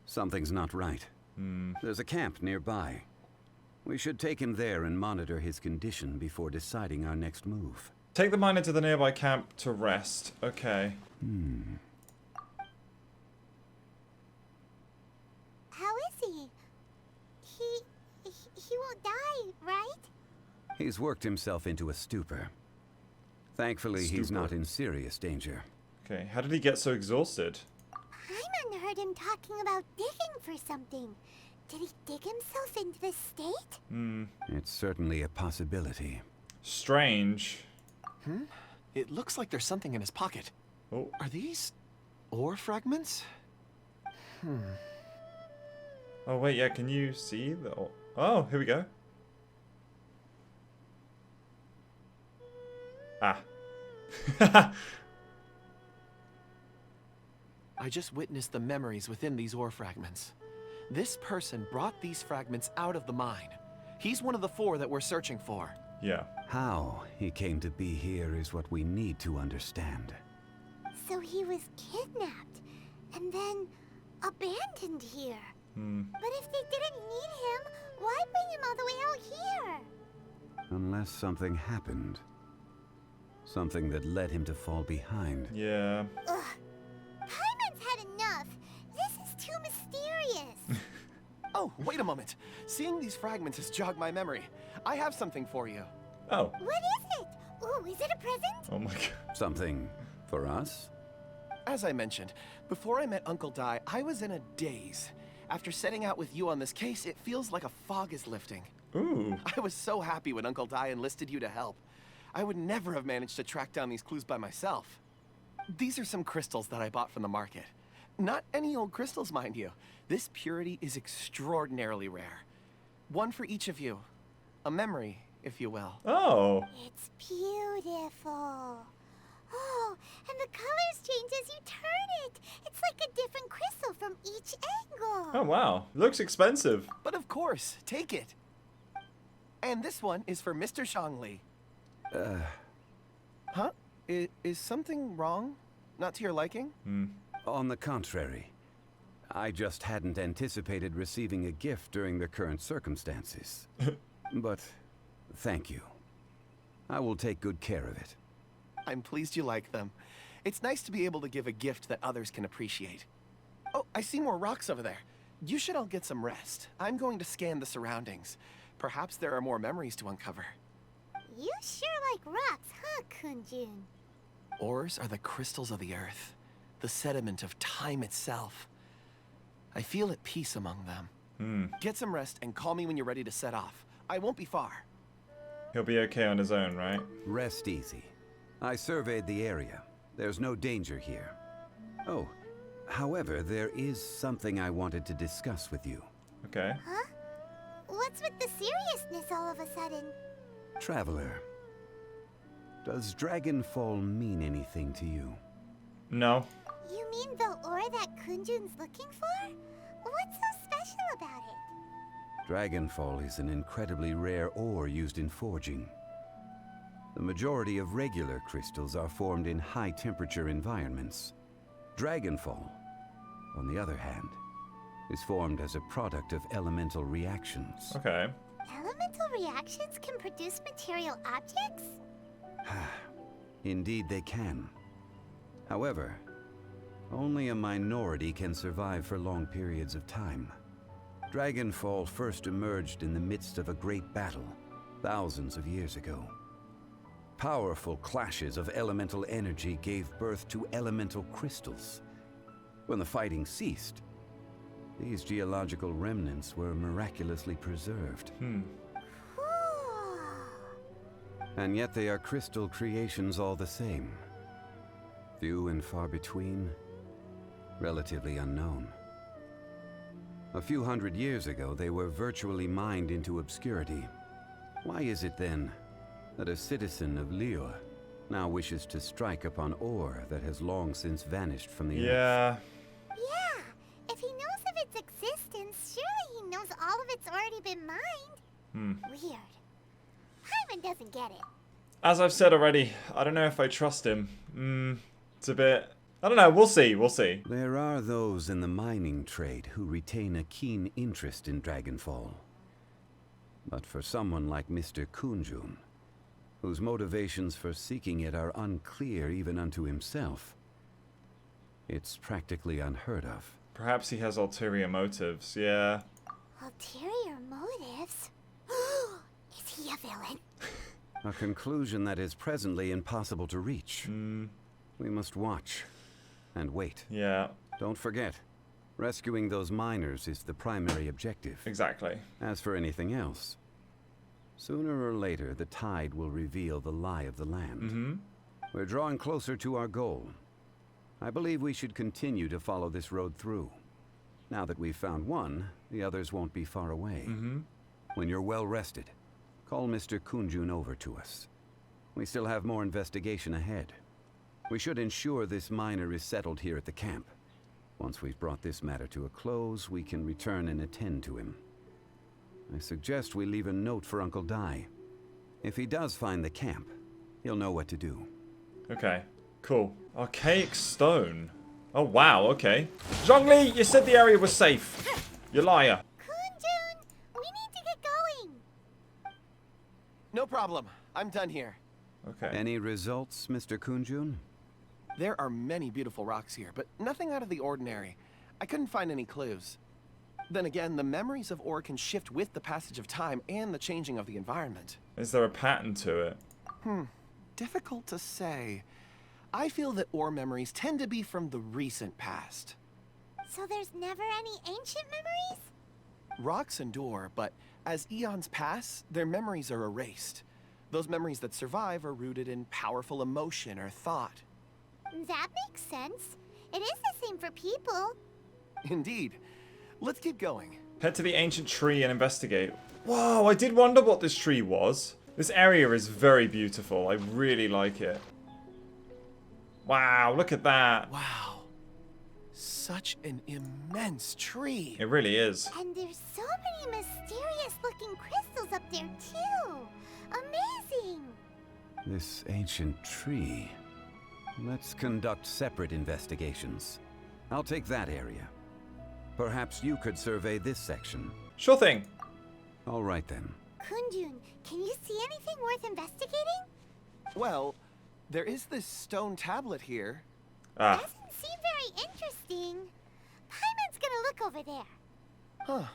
Speaker 5: Something's not right. There's a camp nearby. We should take him there and monitor his condition before deciding our next move.
Speaker 1: Take the miner to the nearby camp to rest. Okay.
Speaker 2: How is he? He won't die, right?
Speaker 5: He's worked himself into a stupor. Thankfully, he's
Speaker 1: Stupor.
Speaker 5: not in serious danger.
Speaker 1: Okay. How did he get so exhausted?
Speaker 2: Paimon heard him talking about digging for something. Did he dig himself into this state?
Speaker 5: It's certainly a possibility.
Speaker 1: Strange.
Speaker 6: It looks like there's something in his pocket.
Speaker 1: Oh.
Speaker 6: Are these ore fragments?
Speaker 1: Oh, wait, yeah, can you see the... Oh, here we go. Ah.
Speaker 6: I just witnessed the memories within these ore fragments. This person brought these fragments out of the mine. He's one of the 4 that we're searching for.
Speaker 1: Yeah.
Speaker 5: How he came to be here is what we need to understand.
Speaker 2: So he was kidnapped and then abandoned here. But if they didn't need him, why bring him all the way out here?
Speaker 5: Unless something happened. Something that led him to fall behind.
Speaker 1: Yeah.
Speaker 2: Ugh.
Speaker 6: Oh, wait a moment. Seeing these fragments has jogged my memory. I have something for you.
Speaker 1: Oh.
Speaker 2: What is it? Ooh, is it a present?
Speaker 1: Oh my god.
Speaker 5: Something for us?
Speaker 6: As I mentioned, before I met Uncle Dai, I was in a daze. After setting out with you on this case, it feels like a fog is lifting.
Speaker 1: Ooh.
Speaker 6: I was so happy when Uncle Dai enlisted you to help. I would never have managed to track down these clues by myself. These are some crystals that I bought from the market. Not any old crystals, mind you. This purity is extraordinarily rare. One for each of you. A memory, if you will.
Speaker 1: Oh.
Speaker 2: It's beautiful. Oh, and the colors change as you turn it. It's like a different crystal from each angle.
Speaker 1: Oh wow. Looks expensive.
Speaker 6: But of course, take it. And this one is for Mr. Shangli. Huh? Is something wrong? Not to your liking?
Speaker 5: On the contrary. I just hadn't anticipated receiving a gift during the current circumstances. But thank you. I will take good care of it.
Speaker 6: I'm pleased you like them. It's nice to be able to give a gift that others can appreciate. Oh, I see more rocks over there. You should all get some rest. I'm going to scan the surroundings. Perhaps there are more memories to uncover.
Speaker 2: You sure like rocks, huh, Kunjun?
Speaker 6: Ores are the crystals of the earth, the sediment of time itself. I feel at peace among them. Get some rest and call me when you're ready to set off. I won't be far.
Speaker 1: He'll be okay on his own, right?
Speaker 5: Rest easy. I surveyed the area. There's no danger here. Oh, however, there is something I wanted to discuss with you.
Speaker 1: Okay.
Speaker 2: Huh? What's with the seriousness all of a sudden?
Speaker 5: Traveler, does Dragonfall mean anything to you?
Speaker 1: No.
Speaker 2: You mean the ore that Kunjun's looking for? What's so special about it?
Speaker 5: Dragonfall is an incredibly rare ore used in forging. The majority of regular crystals are formed in high-temperature environments. Dragonfall, on the other hand, is formed as a product of elemental reactions.
Speaker 1: Okay.
Speaker 2: Elemental reactions can produce material objects?
Speaker 5: Indeed they can. However, only a minority can survive for long periods of time. Dragonfall first emerged in the midst of a great battle, thousands of years ago. Powerful clashes of elemental energy gave birth to elemental crystals. When the fighting ceased, these geological remnants were miraculously preserved.
Speaker 2: Cool.
Speaker 5: And yet they are crystal creations all the same. Few and far between, relatively unknown. A few hundred years ago, they were virtually mined into obscurity. Why is it then that a citizen of Liyue now wishes to strike upon ore that has long since vanished from the earth?
Speaker 1: Yeah.
Speaker 2: Yeah, if he knows of its existence, surely he knows all of it's already been mined. Weird. Hyman doesn't get it.
Speaker 1: As I've said already, I don't know if I trust him. It's a bit... I don't know, we'll see, we'll see.
Speaker 5: There are those in the mining trade who retain a keen interest in Dragonfall. But for someone like Mr. Kunjun, whose motivations for seeking it are unclear even unto himself, it's practically unheard of.
Speaker 1: Perhaps he has ulterior motives, yeah.
Speaker 2: Ulterior motives? Is he a villain?
Speaker 5: A conclusion that is presently impossible to reach. We must watch and wait.
Speaker 1: Yeah.
Speaker 5: Don't forget, rescuing those miners is the primary objective.
Speaker 1: Exactly.
Speaker 5: As for anything else, sooner or later the tide will reveal the lie of the land. We're drawing closer to our goal. I believe we should continue to follow this road through. Now that we've found one, the others won't be far away. When you're well rested, call Mr. Kunjun over to us. We still have more investigation ahead. We should ensure this miner is settled here at the camp. Once we've brought this matter to a close, we can return and attend to him. I suggest we leave a note for Uncle Dai. If he does find the camp, he'll know what to do.
Speaker 1: Okay, cool. Archaic stone. Oh wow, okay. Zhongli, you said the area was safe. You liar.
Speaker 2: Kunjun, we need to get going.
Speaker 6: No problem. I'm done here.
Speaker 1: Okay.
Speaker 5: Any results, Mr. Kunjun?
Speaker 6: There are many beautiful rocks here, but nothing out of the ordinary. I couldn't find any clues. Then again, the memories of ore can shift with the passage of time and the changing of the environment.
Speaker 1: Is there a pattern to it?
Speaker 6: Difficult to say. I feel that ore memories tend to be from the recent past.
Speaker 2: So there's never any ancient memories?
Speaker 6: Rocks endure, but as eons pass, their memories are erased. Those memories that survive are rooted in powerful emotion or thought.
Speaker 2: That makes sense. It is the same for people.
Speaker 6: Indeed. Let's keep going.
Speaker 1: Head to the ancient tree and investigate. Whoa, I did wonder what this tree was. This area is very beautiful. I really like it. Wow, look at that.
Speaker 6: Wow. Such an immense tree.
Speaker 1: It really is.
Speaker 2: And there's so many mysterious looking crystals up there too. Amazing.
Speaker 5: This ancient tree. Let's conduct separate investigations. I'll take that area. Perhaps you could survey this section.
Speaker 1: Sure thing.
Speaker 5: All right then.
Speaker 2: Kunjun, can you see anything worth investigating?
Speaker 6: Well, there is this stone tablet here.
Speaker 1: Ah.
Speaker 2: Doesn't seem very interesting. Paimon's gonna look over there.
Speaker 6: Huh.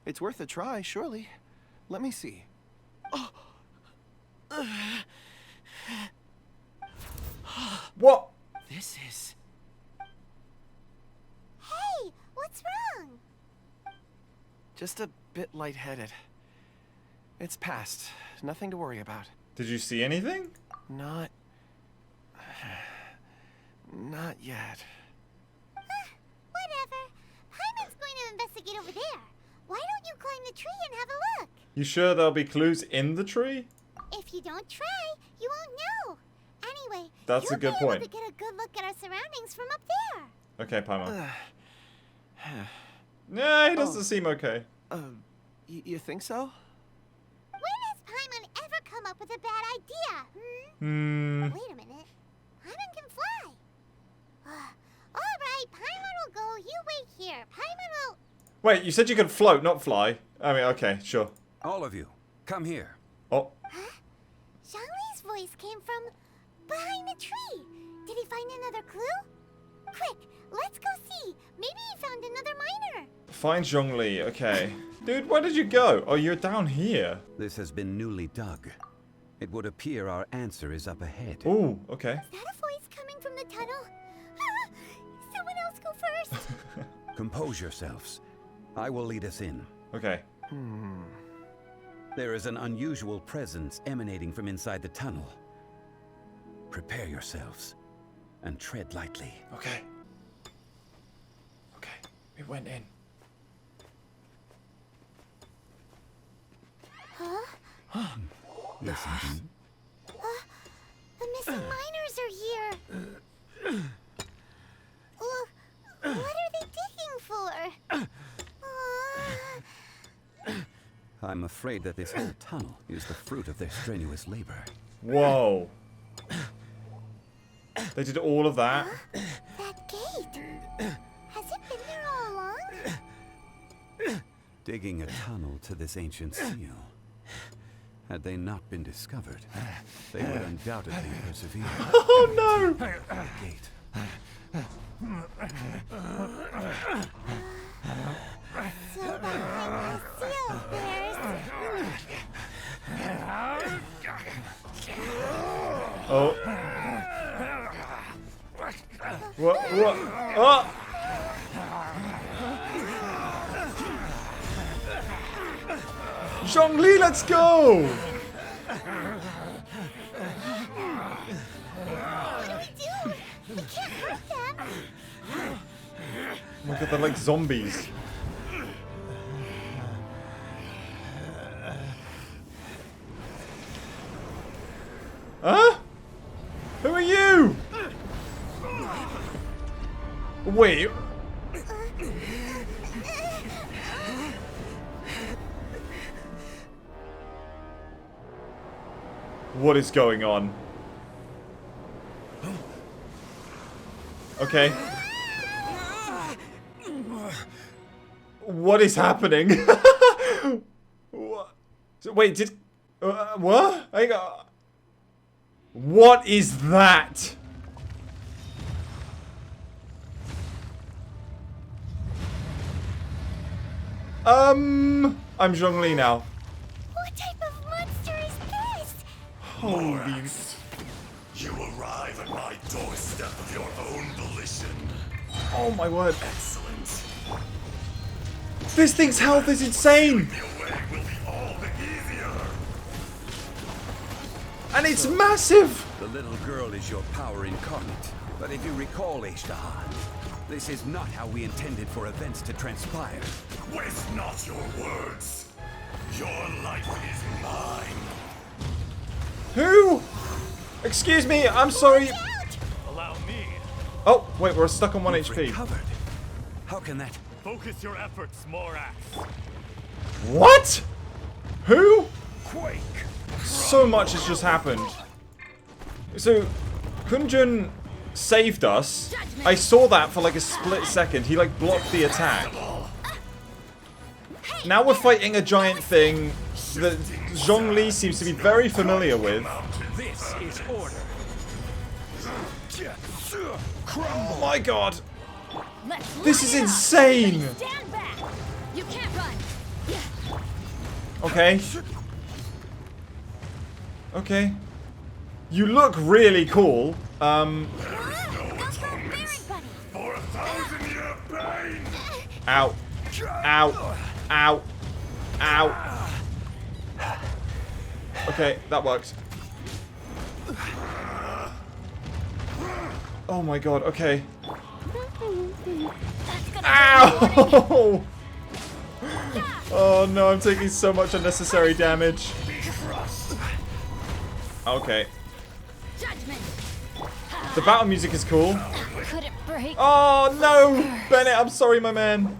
Speaker 6: It's worth a try, surely. Let me see.
Speaker 1: What?
Speaker 6: This is...
Speaker 2: Hey, what's wrong?
Speaker 6: just a bit lightheaded. It's past. Nothing to worry about.
Speaker 1: Did you see anything?
Speaker 6: Not yet.
Speaker 2: Whatever. Paimon's going to investigate over there. Why don't you climb the tree and have a look?
Speaker 1: You sure there'll be clues in the tree?
Speaker 2: If you don't try, you won't know. Anyway,
Speaker 1: That's a
Speaker 2: you'll
Speaker 1: good
Speaker 2: be
Speaker 1: point.
Speaker 2: able to get a good look at our surroundings from up there.
Speaker 1: Okay, Paimon. Nah, he doesn't seem okay.
Speaker 6: You think so?
Speaker 2: When has Paimon ever come up with a bad idea? Wait a minute. Paimon can fly. All right, Paimon will go. You wait here. Paimon will...
Speaker 1: Wait, you said you could float, not fly. I mean, okay, sure.
Speaker 5: All of you, come here.
Speaker 1: Oh,
Speaker 2: Zhongli's voice came from behind the tree. Did he find another clue? Quick, let's go see. Maybe he found another miner.
Speaker 1: find Zhongli. Okay. Dude, where did you go? Oh, you're down here.
Speaker 5: This has been newly dug. It would appear our answer is up ahead.
Speaker 1: Ooh, okay.
Speaker 2: Is that a voice coming from the tunnel? Someone else go first.
Speaker 5: Compose yourselves. I will lead us in.
Speaker 1: Okay.
Speaker 5: There is an unusual presence emanating from inside the tunnel. Prepare yourselves and tread lightly.
Speaker 1: Okay. Okay, we went in.
Speaker 2: Huh?
Speaker 5: Listen.
Speaker 2: The missing miners are here. What are they digging for?
Speaker 5: I'm afraid that this whole tunnel is the fruit of their strenuous labor.
Speaker 1: Whoa. They did all of that?
Speaker 2: That gate. Has it been there all along?
Speaker 5: Digging a tunnel to this ancient seal. Had they not been discovered, they would undoubtedly persevere.
Speaker 1: Oh no!
Speaker 5: Gate.
Speaker 2: So behind the seal, there's...
Speaker 1: Oh. What? Oh! Zhongli, let's go!
Speaker 2: What do we do? We can't hurt them.
Speaker 1: Oh my god, they're like zombies. Huh? Who are you? Wait. What is going on? Okay. What is happening? What? Wait, did... what? What is that? I'm Zhongli now.
Speaker 2: What type of monster is this?
Speaker 1: Holy.
Speaker 12: You arrive at my doorstep of your own volition.
Speaker 1: Oh my word.
Speaker 12: Excellent.
Speaker 1: This thing's health is insane.
Speaker 12: Your way will be all the easier.
Speaker 1: And it's massive.
Speaker 5: The little girl is your power incarnate. But if you recall, Azhdaha, this is not how we intended for events to transpire.
Speaker 12: Waste not your words. Your life is mine.
Speaker 1: Who? Excuse me, I'm sorry.
Speaker 12: Allow me.
Speaker 1: Oh, wait, we're stuck on 1 HP.
Speaker 5: Recovered. How can that?
Speaker 12: Focus your efforts, Morax.
Speaker 1: What? Who?
Speaker 12: Quake.
Speaker 1: So much has just happened. So, Kunjun saved us. I saw that for like a split second. He like blocked the attack. Now we're fighting a giant thing that Zhongli seems to be very familiar with.
Speaker 5: This is order.
Speaker 1: Oh my god. This is insane.
Speaker 3: Stand back! You can't run!
Speaker 1: Okay. Okay. You look really cool.
Speaker 12: For 1,000-year pain.
Speaker 1: Ow. Ow. Ow. Ow. Okay, that works. Oh my god, okay. Ow! Oh no, I'm taking so much unnecessary damage. Okay. The battle music is cool.
Speaker 3: Could it break?
Speaker 1: Oh no! Bennett, I'm sorry, my man.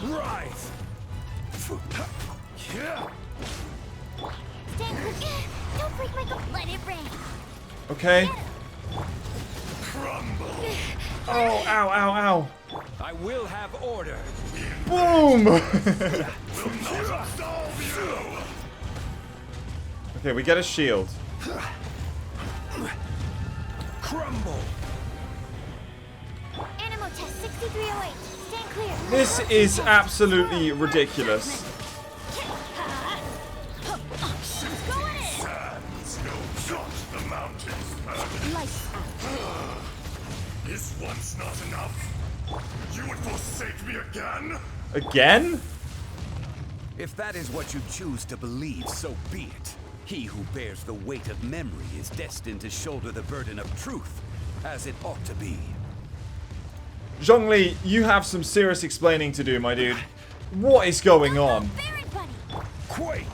Speaker 12: Rise.
Speaker 2: Stand clear. Don't break my go. Let it rain.
Speaker 1: Okay.
Speaker 12: Crumble.
Speaker 1: Oh, ow, ow, ow.
Speaker 5: I will have order.
Speaker 1: Boom!
Speaker 12: Will not absolve you.
Speaker 1: Okay, we get a shield.
Speaker 5: Crumble.
Speaker 2: Animal test 6308. Stand clear.
Speaker 1: This is absolutely ridiculous.
Speaker 12: Sands no shot the mountains permanent. Is once not enough? You would forsake me again?
Speaker 1: Again?
Speaker 5: If that is what you choose to believe, so be it. He who bears the weight of memory is destined to shoulder the burden of truth, as it ought to be.
Speaker 1: Zhongli, you have some serious explaining to do, my dude. What is going on?
Speaker 5: Quake!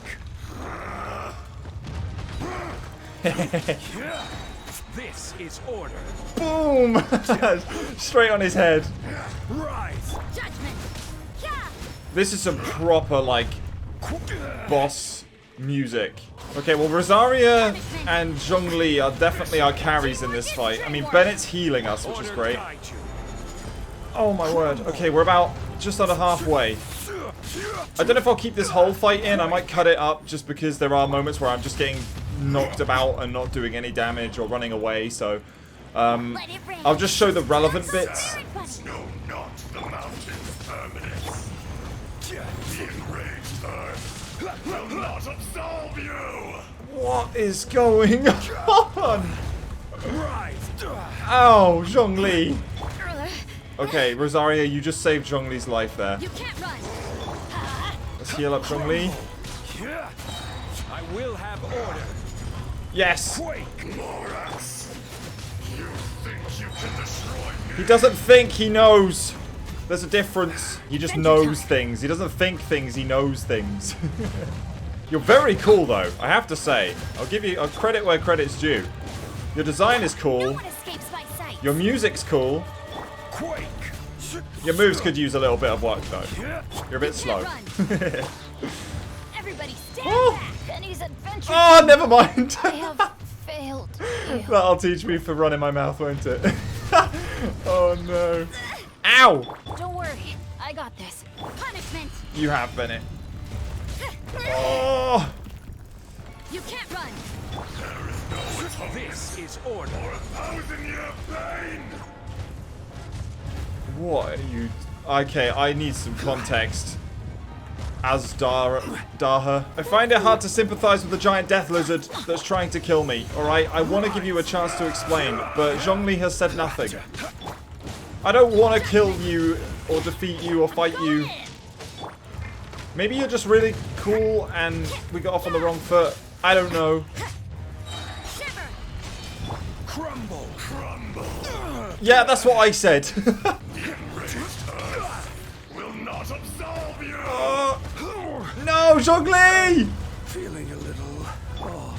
Speaker 5: This is order.
Speaker 1: Boom! Straight on his head.
Speaker 5: Rise!
Speaker 1: This is some proper, like, boss music. Okay, well, Rosaria and Zhongli are definitely our carries in this fight. I mean, Bennett's healing us, which is great. Oh my word. Okay, we're about just under halfway. I don't know if I'll keep this whole fight in. I might cut it up just because there are moments where I'm just getting knocked about and not doing any damage or running away, so I'll just show the relevant bits.
Speaker 12: No, not the mountains permanence. The enraged earth will not absolve you.
Speaker 1: What is going on? Ow, Zhongli. Okay, Rosaria, you just saved Zhongli's life there.
Speaker 3: You can't run.
Speaker 1: Let's heal up Zhongli.
Speaker 5: I will have order.
Speaker 1: Yes.
Speaker 12: Morax, you think you can destroy me?
Speaker 1: He doesn't think, he knows. There's a difference. He just knows things. He doesn't think things, he knows things. You're very cool, though, I have to say. I'll give you credit where credit's due. Your design is cool. Your music's cool. Your moves could use a little bit of work, though. You're a bit slow.
Speaker 3: Everybody stand
Speaker 1: Oh.
Speaker 3: back. Benny's adventure.
Speaker 1: Oh, never mind.
Speaker 3: I have failed you.
Speaker 1: That'll teach me for running my mouth, won't it? Oh, no. Ow!
Speaker 3: Don't worry. I got this. Punishment.
Speaker 1: You have, Bennett. Oh!
Speaker 3: You can't run.
Speaker 12: There is no atonement
Speaker 5: This is order.
Speaker 12: for 1,000-year pain.
Speaker 1: What are you... Okay, I need some context. Azhdaha. I find it hard to sympathize with the giant death lizard that's trying to kill me, alright? I want to give you a chance to explain, but Zhongli has said nothing. I don't want to kill you, or defeat you, or fight you. Maybe you're just really cool and we got off on the wrong foot. I don't know.
Speaker 12: Crumble, crumble.
Speaker 1: Yeah, that's what I said.
Speaker 12: The enraged earth will not absolve you.
Speaker 1: No, Zhongli!
Speaker 8: Feeling a little. Oh.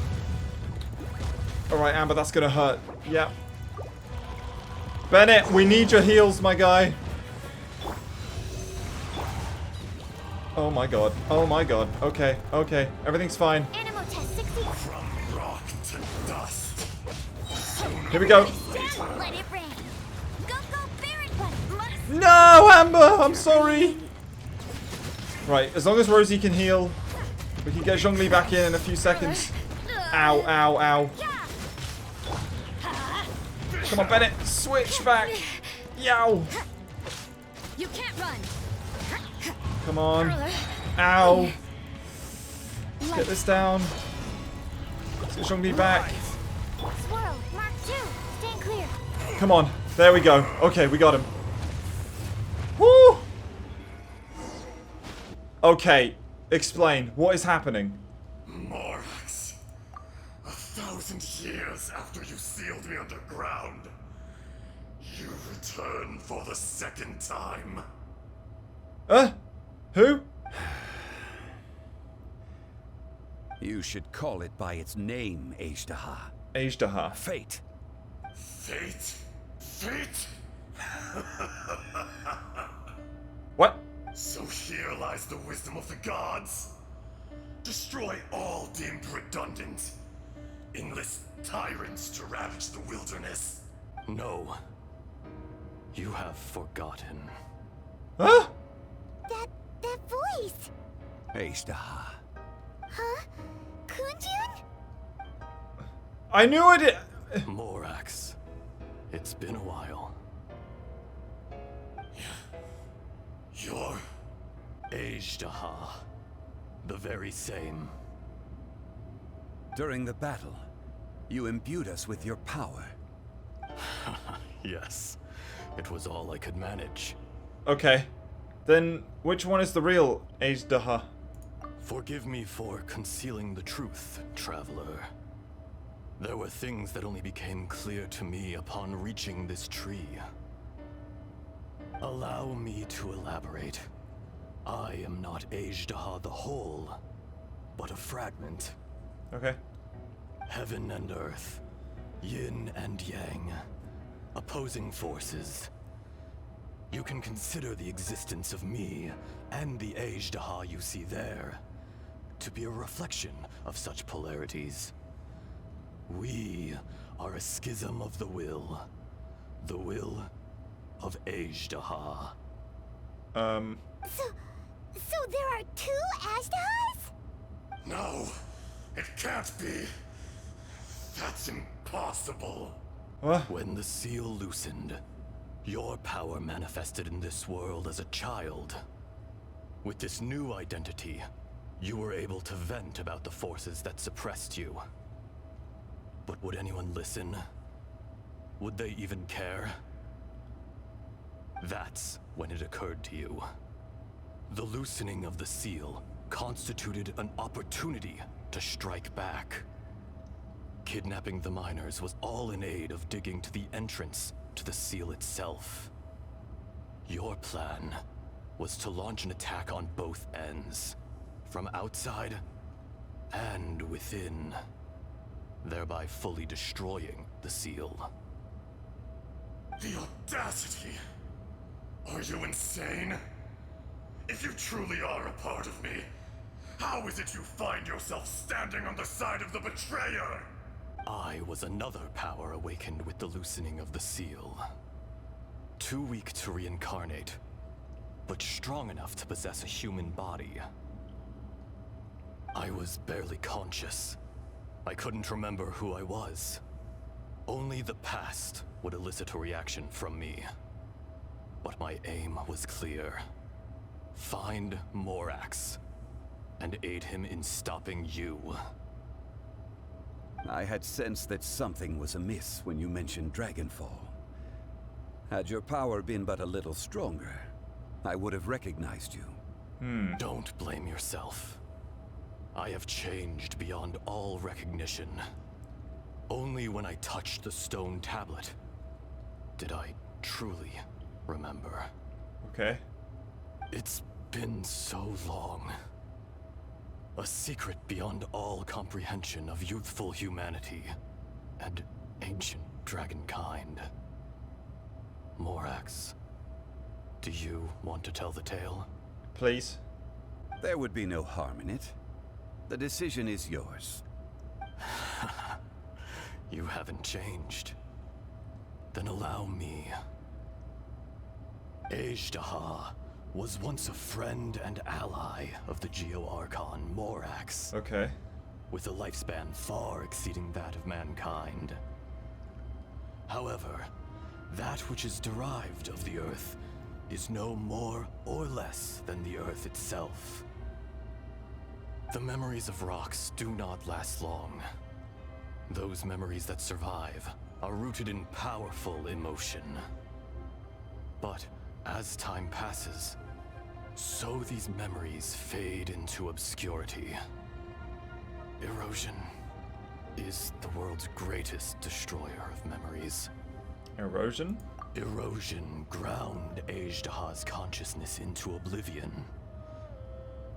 Speaker 1: Alright, Amber, that's gonna hurt. Yeah. Bennett, we need your heals, my guy. Oh my god. Oh my god. Okay, okay. Everything's fine.
Speaker 2: Animal test 60.
Speaker 12: From rock to dust.
Speaker 1: Here we go.
Speaker 2: Let it rain. Go, go, Baron one.
Speaker 1: No, Amber! I'm sorry. Right, as long as Rosie can heal, we can get Zhongli back in a few seconds. Ow, ow, ow. Come on, Bennett. Switch back. Yow.
Speaker 3: You can't run.
Speaker 1: Come on. Ow. Let's get this down. Let's get Zhongli back.
Speaker 2: Swirl, Mark 2. Stand clear.
Speaker 1: Come on. There we go. Okay, we got him. Woo! Okay, explain. What is happening?
Speaker 12: Morax, 1,000 years after you sealed me underground, you return for the second time.
Speaker 1: Who?
Speaker 5: You should call it by its name, Azhdaha.
Speaker 1: Azhdaha.
Speaker 5: Fate.
Speaker 12: Fate? Fate?
Speaker 1: What?
Speaker 12: So here lies the wisdom of the gods. Destroy all deemed redundant. Enlist tyrants to ravage the wilderness.
Speaker 13: No. You have forgotten.
Speaker 1: Huh?
Speaker 2: That voice.
Speaker 5: Azhdaha.
Speaker 2: Huh? Kunjun?
Speaker 1: I knew it.
Speaker 13: Morax. It's been a while.
Speaker 12: You're...
Speaker 13: Azhdaha. The very same.
Speaker 5: During the battle, you imbued us with your power.
Speaker 13: Yes. It was all I could manage.
Speaker 1: Okay. Then, which one is the real Azhdaha?
Speaker 13: Forgive me for concealing the truth, traveler. There were things that only became clear to me upon reaching this tree. Allow me to elaborate. I am not Azhdaha the whole, but a fragment.
Speaker 1: Okay.
Speaker 13: Heaven and earth, yin and yang, opposing forces. You can consider the existence of me and the Azhdaha you see there to be a reflection of such polarities. We are a schism of the will of Azhdaha.
Speaker 2: So there are two Azhdahas?
Speaker 12: No, it can't be. That's impossible.
Speaker 1: What?
Speaker 13: When the seal loosened, your power manifested in this world as a child. With this new identity, you were able to vent about the forces that suppressed you. But would anyone listen? Would they even care? That's when it occurred to you. The loosening of the seal constituted an opportunity to strike back. Kidnapping the miners was all in aid of digging to the entrance to the seal itself. Your plan was to launch an attack on both ends, from outside and within, thereby fully destroying the seal.
Speaker 12: The audacity! Are you insane? If you truly are a part of me, how is it you find yourself standing on the side of the betrayer?
Speaker 13: I was another power awakened with the loosening of the seal. Too weak to reincarnate, but strong enough to possess a human body. I was barely conscious. I couldn't remember who I was. Only the past would elicit a reaction from me. But my aim was clear. Find Morax and aid him in stopping you.
Speaker 5: I had sensed that something was amiss when you mentioned Dragonfall. Had your power been but a little stronger, I would have recognized you.
Speaker 13: Don't blame yourself. I have changed beyond all recognition. Only when I touched the stone tablet did I truly remember.
Speaker 1: Okay.
Speaker 13: It's been so long. A secret beyond all comprehension of youthful humanity and ancient dragonkind. Morax, do you want to tell the tale?
Speaker 1: Please.
Speaker 5: There would be no harm in it. The decision is yours.
Speaker 13: You haven't changed. Then allow me. Azhdaha was once a friend and ally of the Geo-Archon Morax.
Speaker 1: Okay.
Speaker 13: With a lifespan far exceeding that of mankind. However, that which is derived of the Earth is no more or less than the Earth itself. The memories of rocks do not last long. Those memories that survive are rooted in powerful emotion. But as time passes, so these memories fade into obscurity. Erosion is the world's greatest destroyer of memories.
Speaker 1: Erosion?
Speaker 13: Erosion ground Azhdaha's consciousness into oblivion.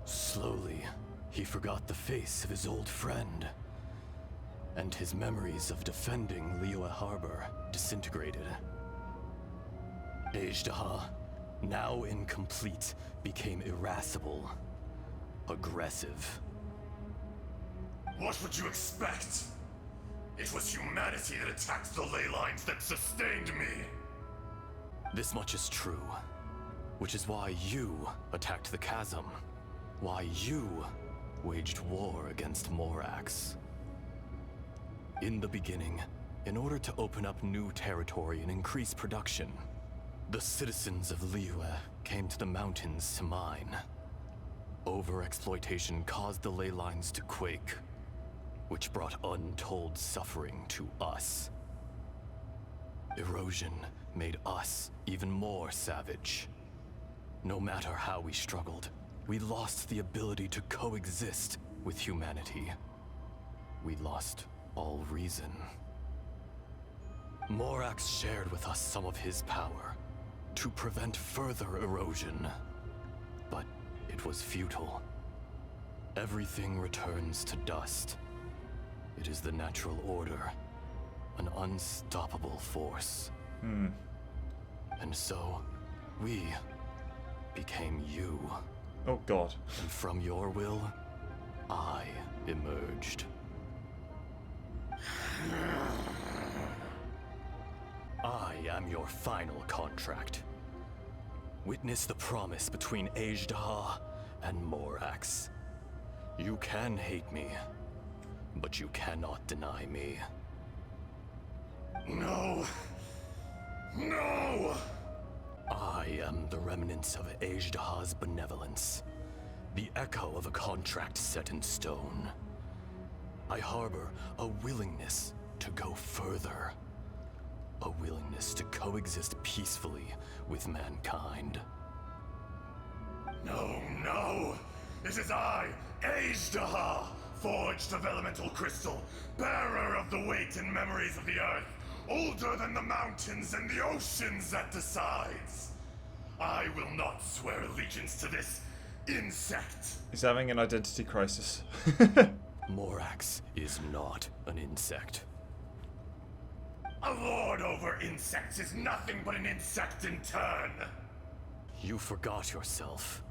Speaker 13: Slowly, he forgot the face of his old friend, and his memories of defending Liyue Harbor disintegrated. Azhdaha, now incomplete, became irascible, aggressive.
Speaker 12: What would you expect? It was humanity that attacked the ley lines that sustained me.
Speaker 13: This much is true, which is why you attacked the chasm, why you waged war against Morax. In the beginning, in order to open up new territory and increase production, the citizens of Liyue came to the mountains to mine. Overexploitation caused the ley lines to quake, which brought untold suffering to us. Erosion made us even more savage. No matter how we struggled, we lost the ability to coexist with humanity. We lost all reason. Morax shared with us some of his power to prevent further erosion, but it was futile. Everything returns to dust. It is the natural order, an unstoppable force. And so, we became you.
Speaker 1: Oh God.
Speaker 13: And from your will, I emerged. I am your final contract. Witness the promise between Azhdaha and Morax. You can hate me, but you cannot deny me.
Speaker 12: No. No!
Speaker 13: I am the remnants of Azhdaha's benevolence, the echo of a contract set in stone. I harbor a willingness to go further, a willingness to coexist peacefully with mankind.
Speaker 12: No, no! It is I, Azhdaha, forged of elemental crystal, bearer of the weight and memories of the earth, older than the mountains and the oceans at the sides. I will not swear allegiance to this insect.
Speaker 1: He's having an identity crisis.
Speaker 13: Morax is not an insect.
Speaker 12: A lord over insects is nothing but an insect in turn.
Speaker 13: You forgot yourself.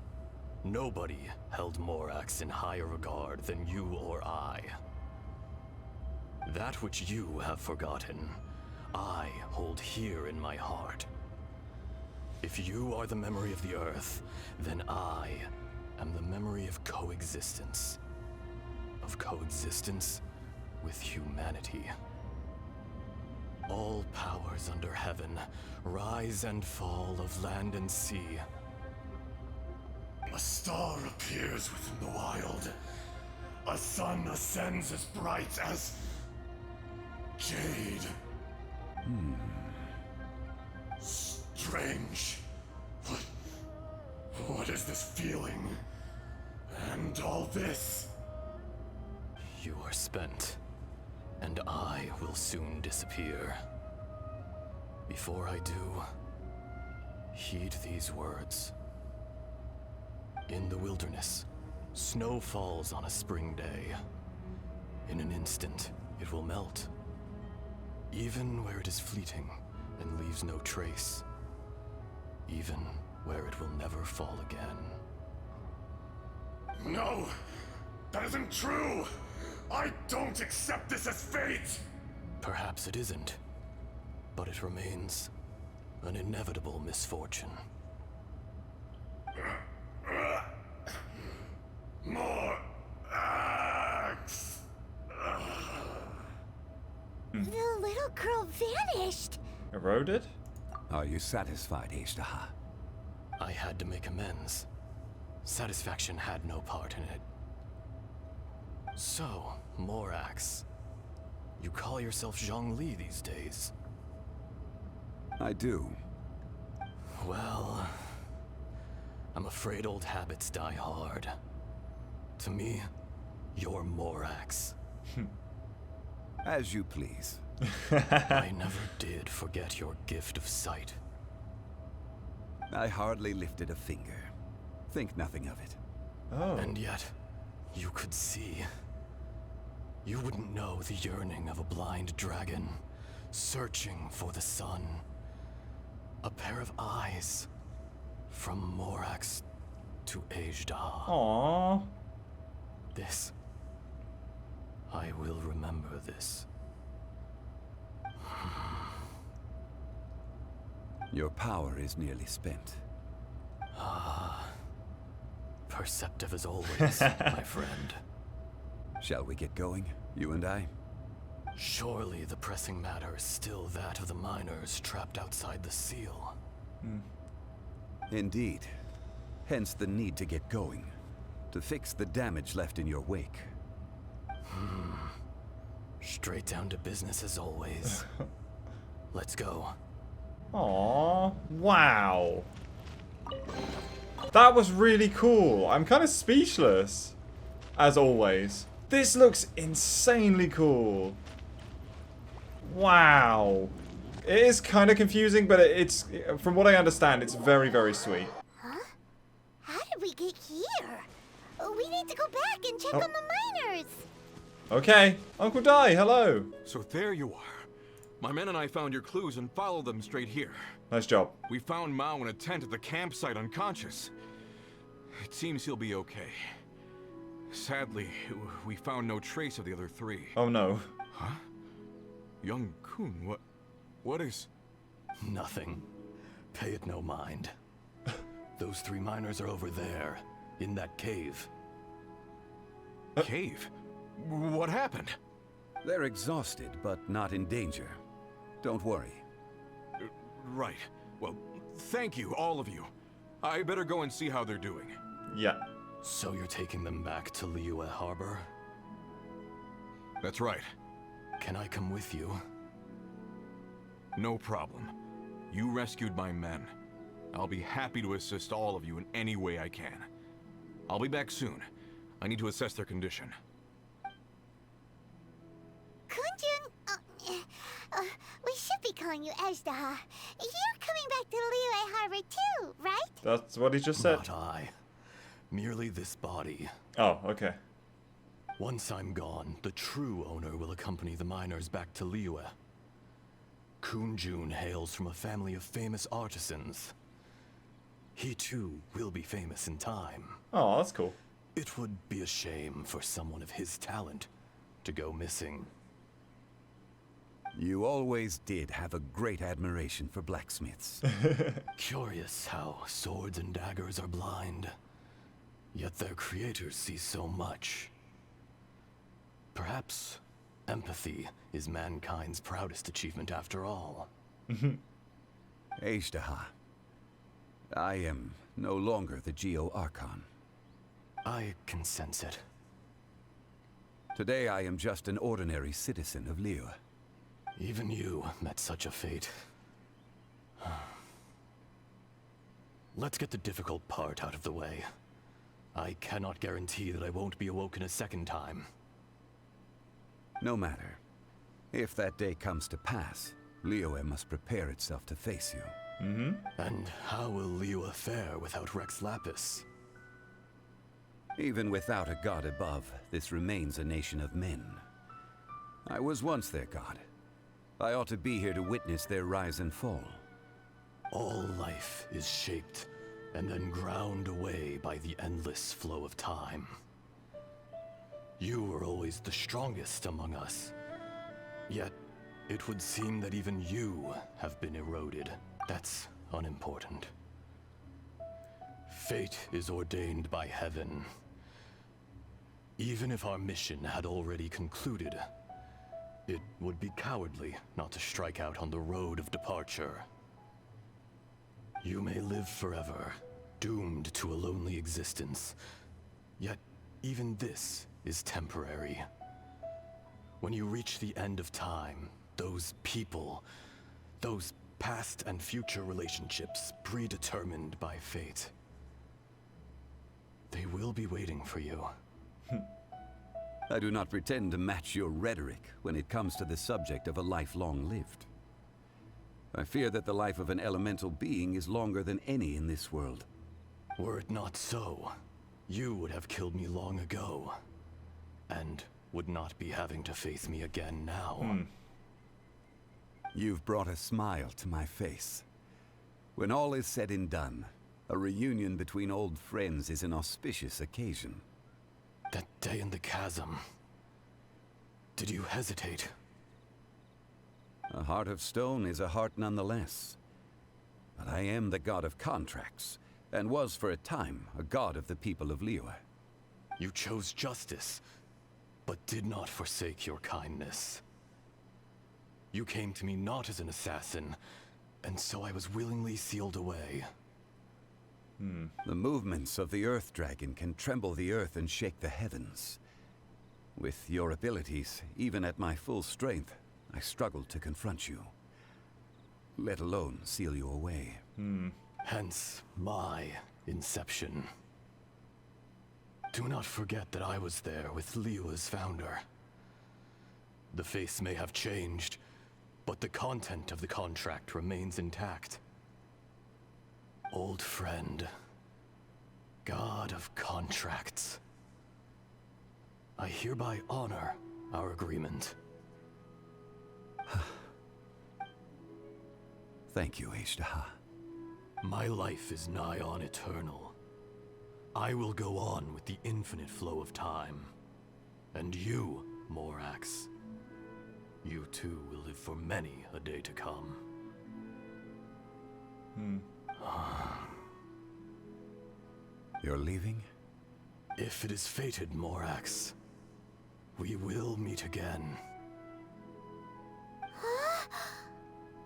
Speaker 13: Nobody held Morax in higher regard than you or I. That which you have forgotten, I hold here in my heart. If you are the memory of the Earth, then I am the memory of coexistence. Of coexistence with humanity. All powers under heaven, rise and fall of land and sea.
Speaker 12: A star appears within the wild. A sun ascends as bright as jade. Strange. What is this feeling? And all this?
Speaker 13: You are spent, and I will soon disappear. Before I do, heed these words. In the wilderness, snow falls on a spring day. In an instant, it will melt. Even where it is fleeting and leaves no trace. Even where it will never fall again.
Speaker 12: No! That isn't true! I don't accept this as fate!
Speaker 13: Perhaps it isn't, but it remains an inevitable misfortune.
Speaker 12: More axe!
Speaker 2: The little girl vanished.
Speaker 1: Eroded?
Speaker 5: Are you satisfied, Azhdaha?
Speaker 13: I had to make amends. Satisfaction had no part in it. So, Morax, you call yourself Zhongli these days?
Speaker 5: I do.
Speaker 13: Well, I'm afraid old habits die hard. To me, you're Morax.
Speaker 5: As you please.
Speaker 13: I never did forget your gift of sight.
Speaker 5: I hardly lifted a finger. Think nothing of it.
Speaker 1: Oh.
Speaker 13: And yet, you could see. You wouldn't know the yearning of a blind dragon, searching for the sun. A pair of eyes, from Morax to Azhdaha.
Speaker 1: Aww.
Speaker 13: This. I will remember this.
Speaker 5: Your power is nearly spent.
Speaker 13: Perceptive as always, my friend.
Speaker 5: Shall we get going, you and I?
Speaker 13: Surely the pressing matter is still that of the miners trapped outside the seal.
Speaker 5: Indeed. Hence the need to get going. To fix the damage left in your wake.
Speaker 13: Straight down to business as always. Let's go.
Speaker 1: Aww. Wow. That was really cool. I'm kind of speechless. As always. This looks insanely cool. Wow. It is kind of confusing, but it's, from what I understand, it's very, very sweet.
Speaker 2: Huh? How did we get here? We need to go back and check on the miners.
Speaker 1: Okay. Uncle Dai, hello.
Speaker 7: So there you are. My men and I found your clues and followed them straight here.
Speaker 1: Nice job.
Speaker 7: We found Mao in a tent at the campsite unconscious. It seems he'll be okay. Sadly, we found no trace of the other three.
Speaker 1: Oh no.
Speaker 7: Huh? Young Kun, what is...
Speaker 13: Nothing. Pay it no mind. Those three miners are over there, in that cave.
Speaker 7: Cave? What happened?
Speaker 5: They're exhausted, but not in danger. Don't worry.
Speaker 7: Right. Well, thank you, all of you. I better go and see how they're doing.
Speaker 1: Yeah.
Speaker 13: So you're taking them back to Liyue Harbor?
Speaker 7: That's right.
Speaker 13: Can I come with you?
Speaker 7: No problem. You rescued my men. I'll be happy to assist all of you in any way I can. I'll be back soon. I need to assess their condition.
Speaker 2: Kunjun, we should be calling you Azhdaha. You're coming back to Liyue Harbor too, right?
Speaker 1: That's what he just said.
Speaker 13: Not I. Merely this body.
Speaker 1: Oh, okay.
Speaker 13: Once I'm gone, the true owner will accompany the miners back to Liyue. Kunjun hails from a family of famous artisans. He too will be famous in time.
Speaker 1: Oh, that's cool.
Speaker 13: It would be a shame for someone of his talent to go missing.
Speaker 5: You always did have a great admiration for blacksmiths.
Speaker 13: Curious how swords and daggers are blind, yet their creators see so much. Perhaps Empathy is mankind's proudest achievement after all.
Speaker 5: Azhdaha, I am no longer the Geo-Archon.
Speaker 13: I can sense it.
Speaker 5: Today I am just an ordinary citizen of Liyue.
Speaker 13: Even you met such a fate. Let's get the difficult part out of the way. I cannot guarantee that I won't be awoken a second time.
Speaker 5: No matter. If that day comes to pass, Liyue must prepare itself to face you.
Speaker 13: And how will Liyue fare without Rex Lapis?
Speaker 5: Even without a god above, this remains a nation of men. I was once their god. I ought to be here to witness their rise and fall.
Speaker 13: All life is shaped and then ground away by the endless flow of time. You were always the strongest among us. Yet, it would seem that even you have been eroded. That's unimportant. Fate is ordained by heaven. Even if our mission had already concluded, it would be cowardly not to strike out on the road of departure. You may live forever, doomed to a lonely existence. Yet, even this is temporary. When you reach the end of time, those people, those past and future relationships predetermined by fate, they will be waiting for you.
Speaker 5: I do not pretend to match your rhetoric when it comes to the subject of a life long lived. I fear that the life of an elemental being is longer than any in this world.
Speaker 13: Were it not so, you would have killed me long ago, and would not be having to face me again now.
Speaker 5: You've brought a smile to my face. When all is said and done, a reunion between old friends is an auspicious occasion.
Speaker 13: That day in the chasm, did you hesitate?
Speaker 5: A heart of stone is a heart nonetheless. But I am the god of contracts, and was for a time a god of the people of Liyue.
Speaker 13: You chose justice, but did not forsake your kindness. You came to me not as an assassin, and so I was willingly sealed away.
Speaker 5: The movements of the Earth Dragon can tremble the earth and shake the heavens. With your abilities, even at my full strength, I struggled to confront you. Let alone seal you away.
Speaker 13: Hence my inception. Do not forget that I was there with Liyue's founder. The face may have changed, but the content of the contract remains intact. Old friend, god of contracts, I hereby honor our agreement.
Speaker 5: Thank you, Azhdaha.
Speaker 13: My life is nigh on eternal. I will go on with the infinite flow of time. And you, Morax, you too will live for many a day to come.
Speaker 5: You're leaving?
Speaker 13: If it is fated, Morax, we will meet again.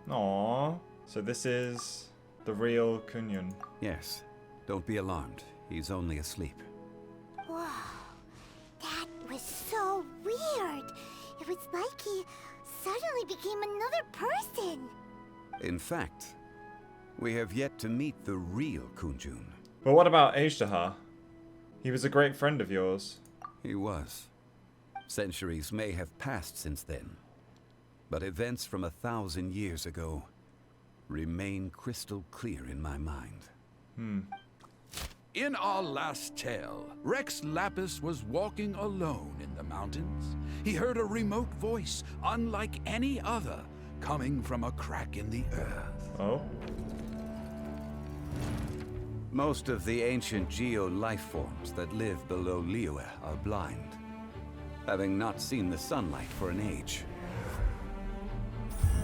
Speaker 1: Aww. So this is the real Kunyun.
Speaker 5: Yes. Don't be alarmed. He's only asleep.
Speaker 2: Whoa. That was so weird. It was like he suddenly became another person.
Speaker 5: In fact, we have yet to meet the real Kunjun.
Speaker 1: But what about Azhdaha? He was a great friend of yours.
Speaker 5: He was. Centuries may have passed since then, but events from 1,000 years ago remain crystal clear in my mind.
Speaker 8: In our last tale, Rex Lapis was walking alone in the mountains. He heard a remote voice, unlike any other, coming from a crack in the earth.
Speaker 1: Oh?
Speaker 5: Most of the ancient geo-life-forms that live below Liyue are blind, having not seen the sunlight for an age.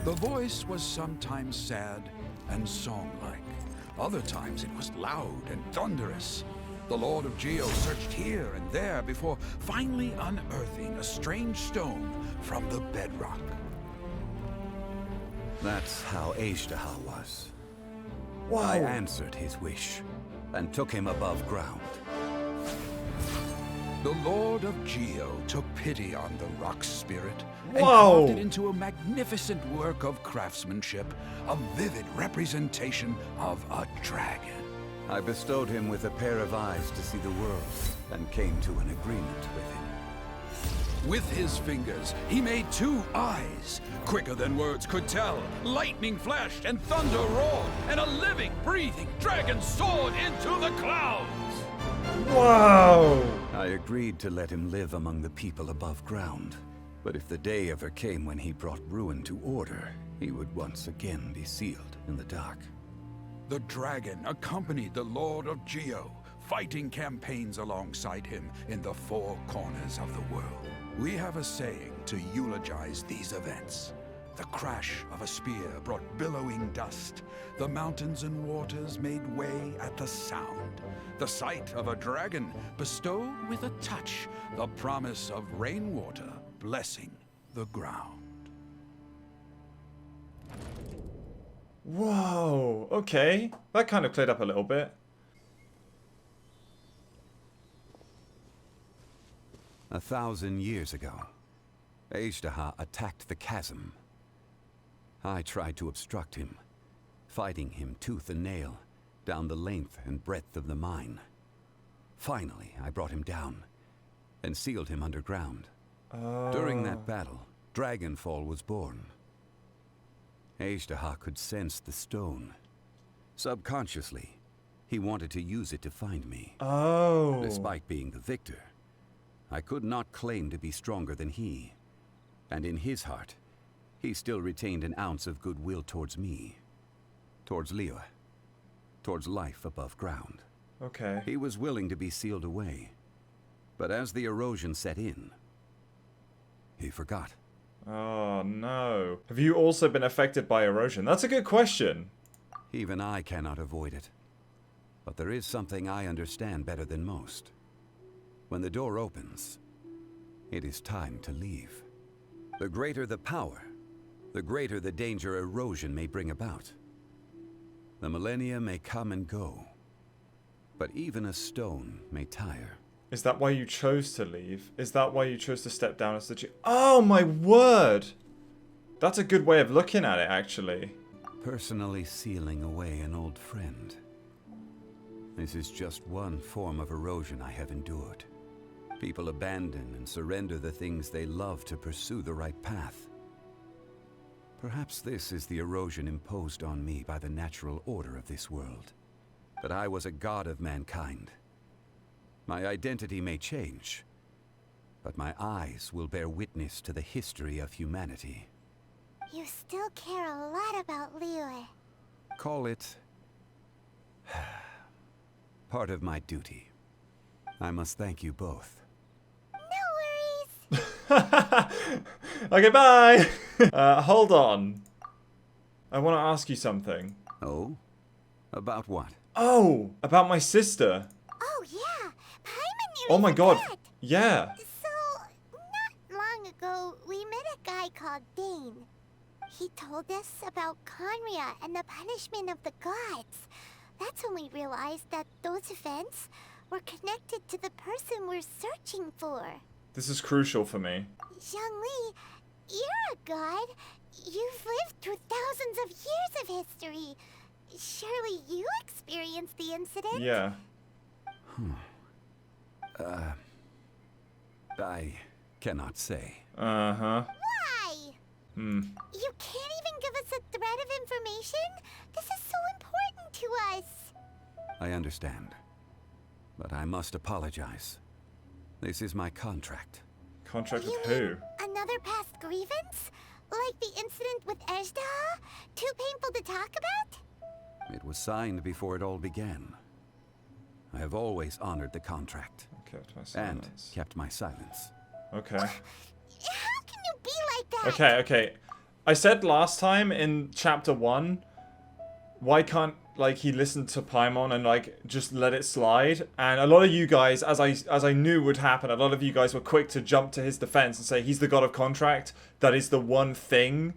Speaker 8: The voice was sometimes sad and song-like. Other times it was loud and thunderous. The Lord of Geo searched here and there before finally unearthing a strange stone from the bedrock.
Speaker 5: That's how Azhdaha was.
Speaker 1: Wow.
Speaker 5: I answered his wish and took him above ground.
Speaker 8: The Lord of Geo took pity on the rock spirit and
Speaker 1: Whoa.
Speaker 8: carved it into a magnificent work of craftsmanship, a vivid representation of a dragon.
Speaker 5: I bestowed him with a pair of eyes to see the world and came to an agreement with him.
Speaker 8: With his fingers, he made 2 eyes, quicker than words could tell. Lightning flashed and thunder roared, and a living, breathing dragon soared into the clouds.
Speaker 1: Wow.
Speaker 5: I agreed to let him live among the people above ground. But if the day ever came when he brought ruin to order, he would once again be sealed in the dark.
Speaker 8: The dragon accompanied the Lord of Geo, fighting campaigns alongside him in the 4 corners of the world. We have a saying to eulogize these events. The crash of a spear brought billowing dust. The mountains and waters made way at the sound. The sight of a dragon bestowed with a touch the promise of rainwater blessing the ground.
Speaker 1: Whoa. Okay. That kind of cleared up a little bit.
Speaker 5: 1,000 years ago, Azhdaha attacked the chasm. I tried to obstruct him, fighting him tooth and nail down the length and breadth of the mine. Finally, I brought him down and sealed him underground. During that battle, Dragonfall was born. Azhdaha could sense the stone. Subconsciously, he wanted to use it to find me.
Speaker 1: Oh.
Speaker 5: Despite being the victor, I could not claim to be stronger than he. And in his heart, he still retained an ounce of goodwill towards me. Towards Liyue. Towards life above ground.
Speaker 1: Okay.
Speaker 5: He was willing to be sealed away. But as the erosion set in, he forgot.
Speaker 1: Oh, no. Have you also been affected by erosion? That's a good question.
Speaker 5: Even I cannot avoid it. But there is something I understand better than most. When the door opens, it is time to leave. The greater the power, the greater the danger erosion may bring about. The millennia may come and go, but even a stone may tire.
Speaker 1: Is that why you chose to leave? Is that why you chose to step down as the Oh my word! That's a good way of looking at it, actually.
Speaker 5: Personally sealing away an old friend. This is just one form of erosion I have endured. People abandon and surrender the things they love to pursue the right path. Perhaps this is the erosion imposed on me by the natural order of this world. That I was a god of mankind. My identity may change, but my eyes will bear witness to the history of humanity.
Speaker 2: You still care a lot about Liyue.
Speaker 5: Call it part of my duty. I must thank you both.
Speaker 2: No worries.
Speaker 1: Okay, bye! Hold on. I want to ask you something.
Speaker 5: Oh? About what?
Speaker 1: Oh! About my sister.
Speaker 2: Oh, yeah. Paimon nearly
Speaker 1: Oh my god.
Speaker 2: forgot.
Speaker 1: Yeah.
Speaker 2: So, not long ago, we met a guy called Dane. He told us about Conria and the punishment of the gods. That's when we realized that those events were connected to the person we're searching for.
Speaker 1: This is crucial for me.
Speaker 2: Zhongli, you're a god. You've lived through thousands of years of history. Surely you experienced the incident?
Speaker 1: Yeah.
Speaker 5: I cannot say.
Speaker 1: Uh-huh.
Speaker 2: Why? You can't even give us a thread of information? This is so important to us.
Speaker 5: I understand. But I must apologize. This is my contract.
Speaker 1: Contract
Speaker 2: You
Speaker 1: with who?
Speaker 2: mean another past grievance? Like the incident with Azhdaha? Too painful to talk about?
Speaker 5: It was signed before it all began. I have always honored the contract.
Speaker 1: Kept my
Speaker 5: And
Speaker 1: silence.
Speaker 5: kept my silence.
Speaker 1: Okay.
Speaker 2: How can you be like that?
Speaker 1: Okay, okay. I said last time in chapter 1, why can't like he listened to Paimon and like just let it slide. And a lot of you guys, as I knew would happen, a lot of you guys were quick to jump to his defense and say he's the god of contract. That is the one thing.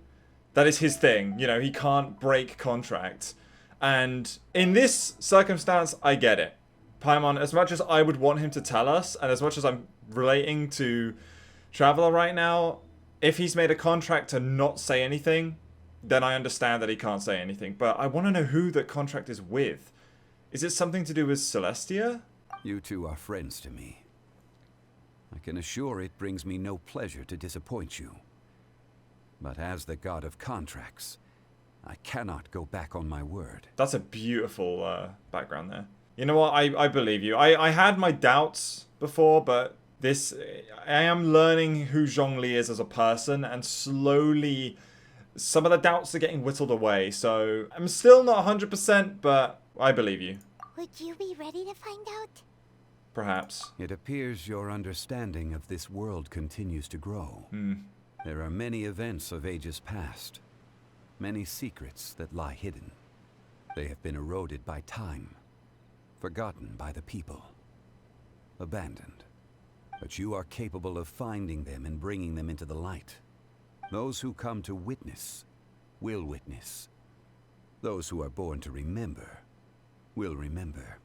Speaker 1: That is his thing. You know, he can't break contracts. And in this circumstance, I get it. Paimon, as much as I would want him to tell us, and as much as I'm relating to Traveler right now, if he's made a contract to not say anything, then I understand that he can't say anything. But I want to know who that contract is with. Is it something to do with Celestia?
Speaker 5: You two are friends to me. I can assure it brings me no pleasure to disappoint you. But as the god of contracts, I cannot go back on my word.
Speaker 1: That's a beautiful background there. You know what? I believe you. I had my doubts before, but I am learning who Zhongli is as a person, and slowly some of the doubts are getting whittled away. So I'm still not 100%, but I believe you.
Speaker 2: Would you be ready to find out?
Speaker 1: Perhaps.
Speaker 5: It appears your understanding of this world continues to grow. There are many events of ages past. Many secrets that lie hidden. They have been eroded by time, forgotten by the people, abandoned. But you are capable of finding them and bringing them into the light. Those who come to witness will witness. Those who are born to remember will remember.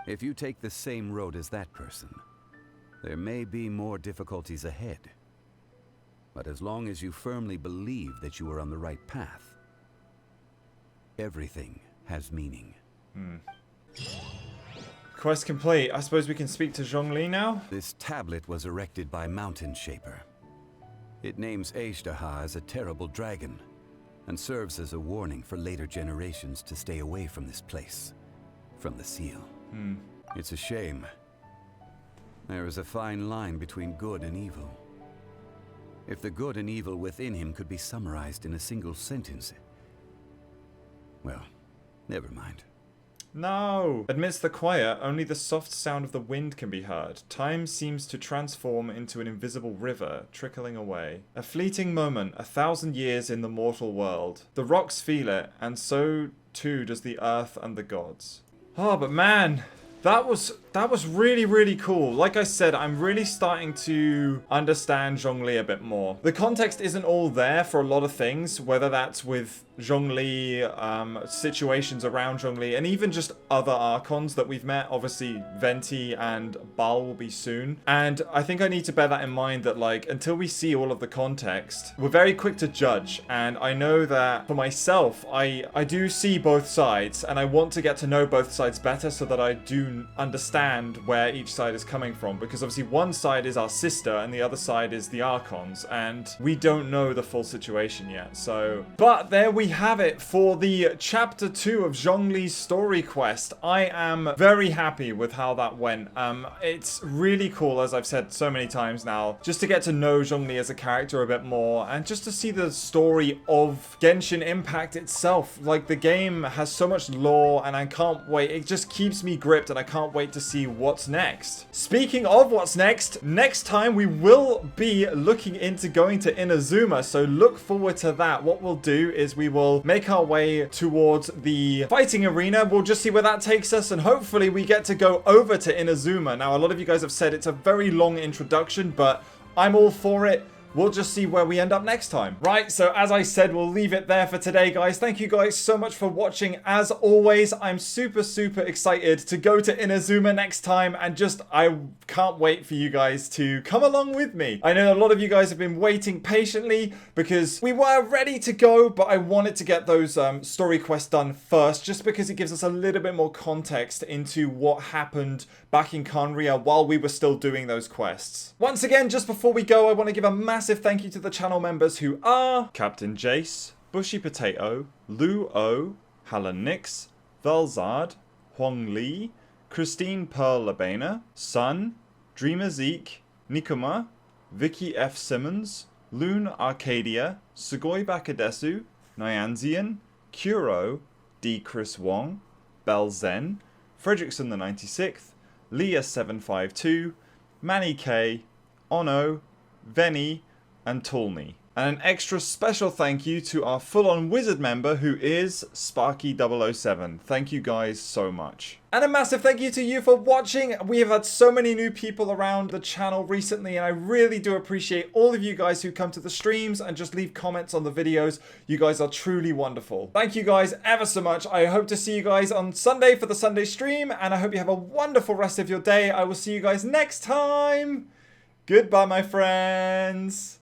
Speaker 5: If you take the same road as that person, there may be more difficulties ahead. But as long as you firmly believe that you are on the right path, everything has meaning.
Speaker 1: Quest complete. I suppose we can speak to Zhongli now?
Speaker 5: This tablet was erected by Mountain Shaper. It names Azhdaha as a terrible dragon, and serves as a warning for later generations to stay away from this place, from the seal. It's a shame. There is a fine line between good and evil. If the good and evil within him could be summarized in a single sentence... Well, never mind.
Speaker 1: No! Amidst the quiet, only the soft sound of the wind can be heard. Time seems to transform into an invisible river, trickling away. A fleeting moment, 1,000 years in the mortal world. The rocks feel it, and so too does the earth and the gods. Oh, but man, that was really, really cool. Like I said, I'm really starting to understand Zhongli a bit more. The context isn't all there for a lot of things, whether that's with Zhongli, situations around Zhongli, and even just other Archons that we've met. Obviously, Venti and Bal will be soon. And I think I need to bear that in mind that, like, until we see all of the context, we're very quick to judge. And I know that for myself, I do see both sides, and I want to get to know both sides better so that I do understand where each side is coming from. Because obviously one side is our sister and the other side is the Archons, and we don't know the full situation yet. So, but there we have it for the chapter 2 of Zhongli's story quest. I am very happy with how that went. It's really cool, as I've said so many times now, just to get to know Zhongli as a character a bit more, and just to see the story of Genshin Impact itself. Like, the game has so much lore, and I can't wait. It just keeps me gripped, and I can't wait to see what's next. Speaking of what's next time we will be looking into going to Inazuma, so look forward to that. What we'll do is we will make our way towards the fighting arena. We'll just see where that takes us, and hopefully we get to go over to Inazuma. Now, a lot of you guys have said it's a very long introduction, but I'm all for it. We'll just see where we end up next time. Right, so as I said, we'll leave it there for today, guys. Thank you guys so much for watching. As always, I'm super, super excited to go to Inazuma next time, and I can't wait for you guys to come along with me. I know a lot of you guys have been waiting patiently because we were ready to go, but I wanted to get those story quests done first, just because it gives us a little bit more context into what happened back in Khaenri'ah while we were still doing those quests. Once again, just before we go, I want to give a massive thank you to the channel members who are Captain Jace, Bushy Potato, Lou O, Hallan Nix, Velzard, Huang Li, Christine Pearl Labena, Sun, Dreamer Zeke, Nikuma, Vicky F. Simmons, Loon Arcadia, Sugoi Bakadesu, Nyanzian, Kuro, D. Chris Wong, Belzen, Fredrickson the 96th, Leah752, Manny K, Ono, Venny, and Toolney. And an extra special thank you to our full-on wizard member who is Sparky007. Thank you guys so much. And a massive thank you to you for watching. We have had so many new people around the channel recently, and I really do appreciate all of you guys who come to the streams and just leave comments on the videos. You guys are truly wonderful. Thank you guys ever so much. I hope to see you guys on Sunday for the Sunday stream, and I hope you have a wonderful rest of your day. I will see you guys next time. Goodbye, my friends.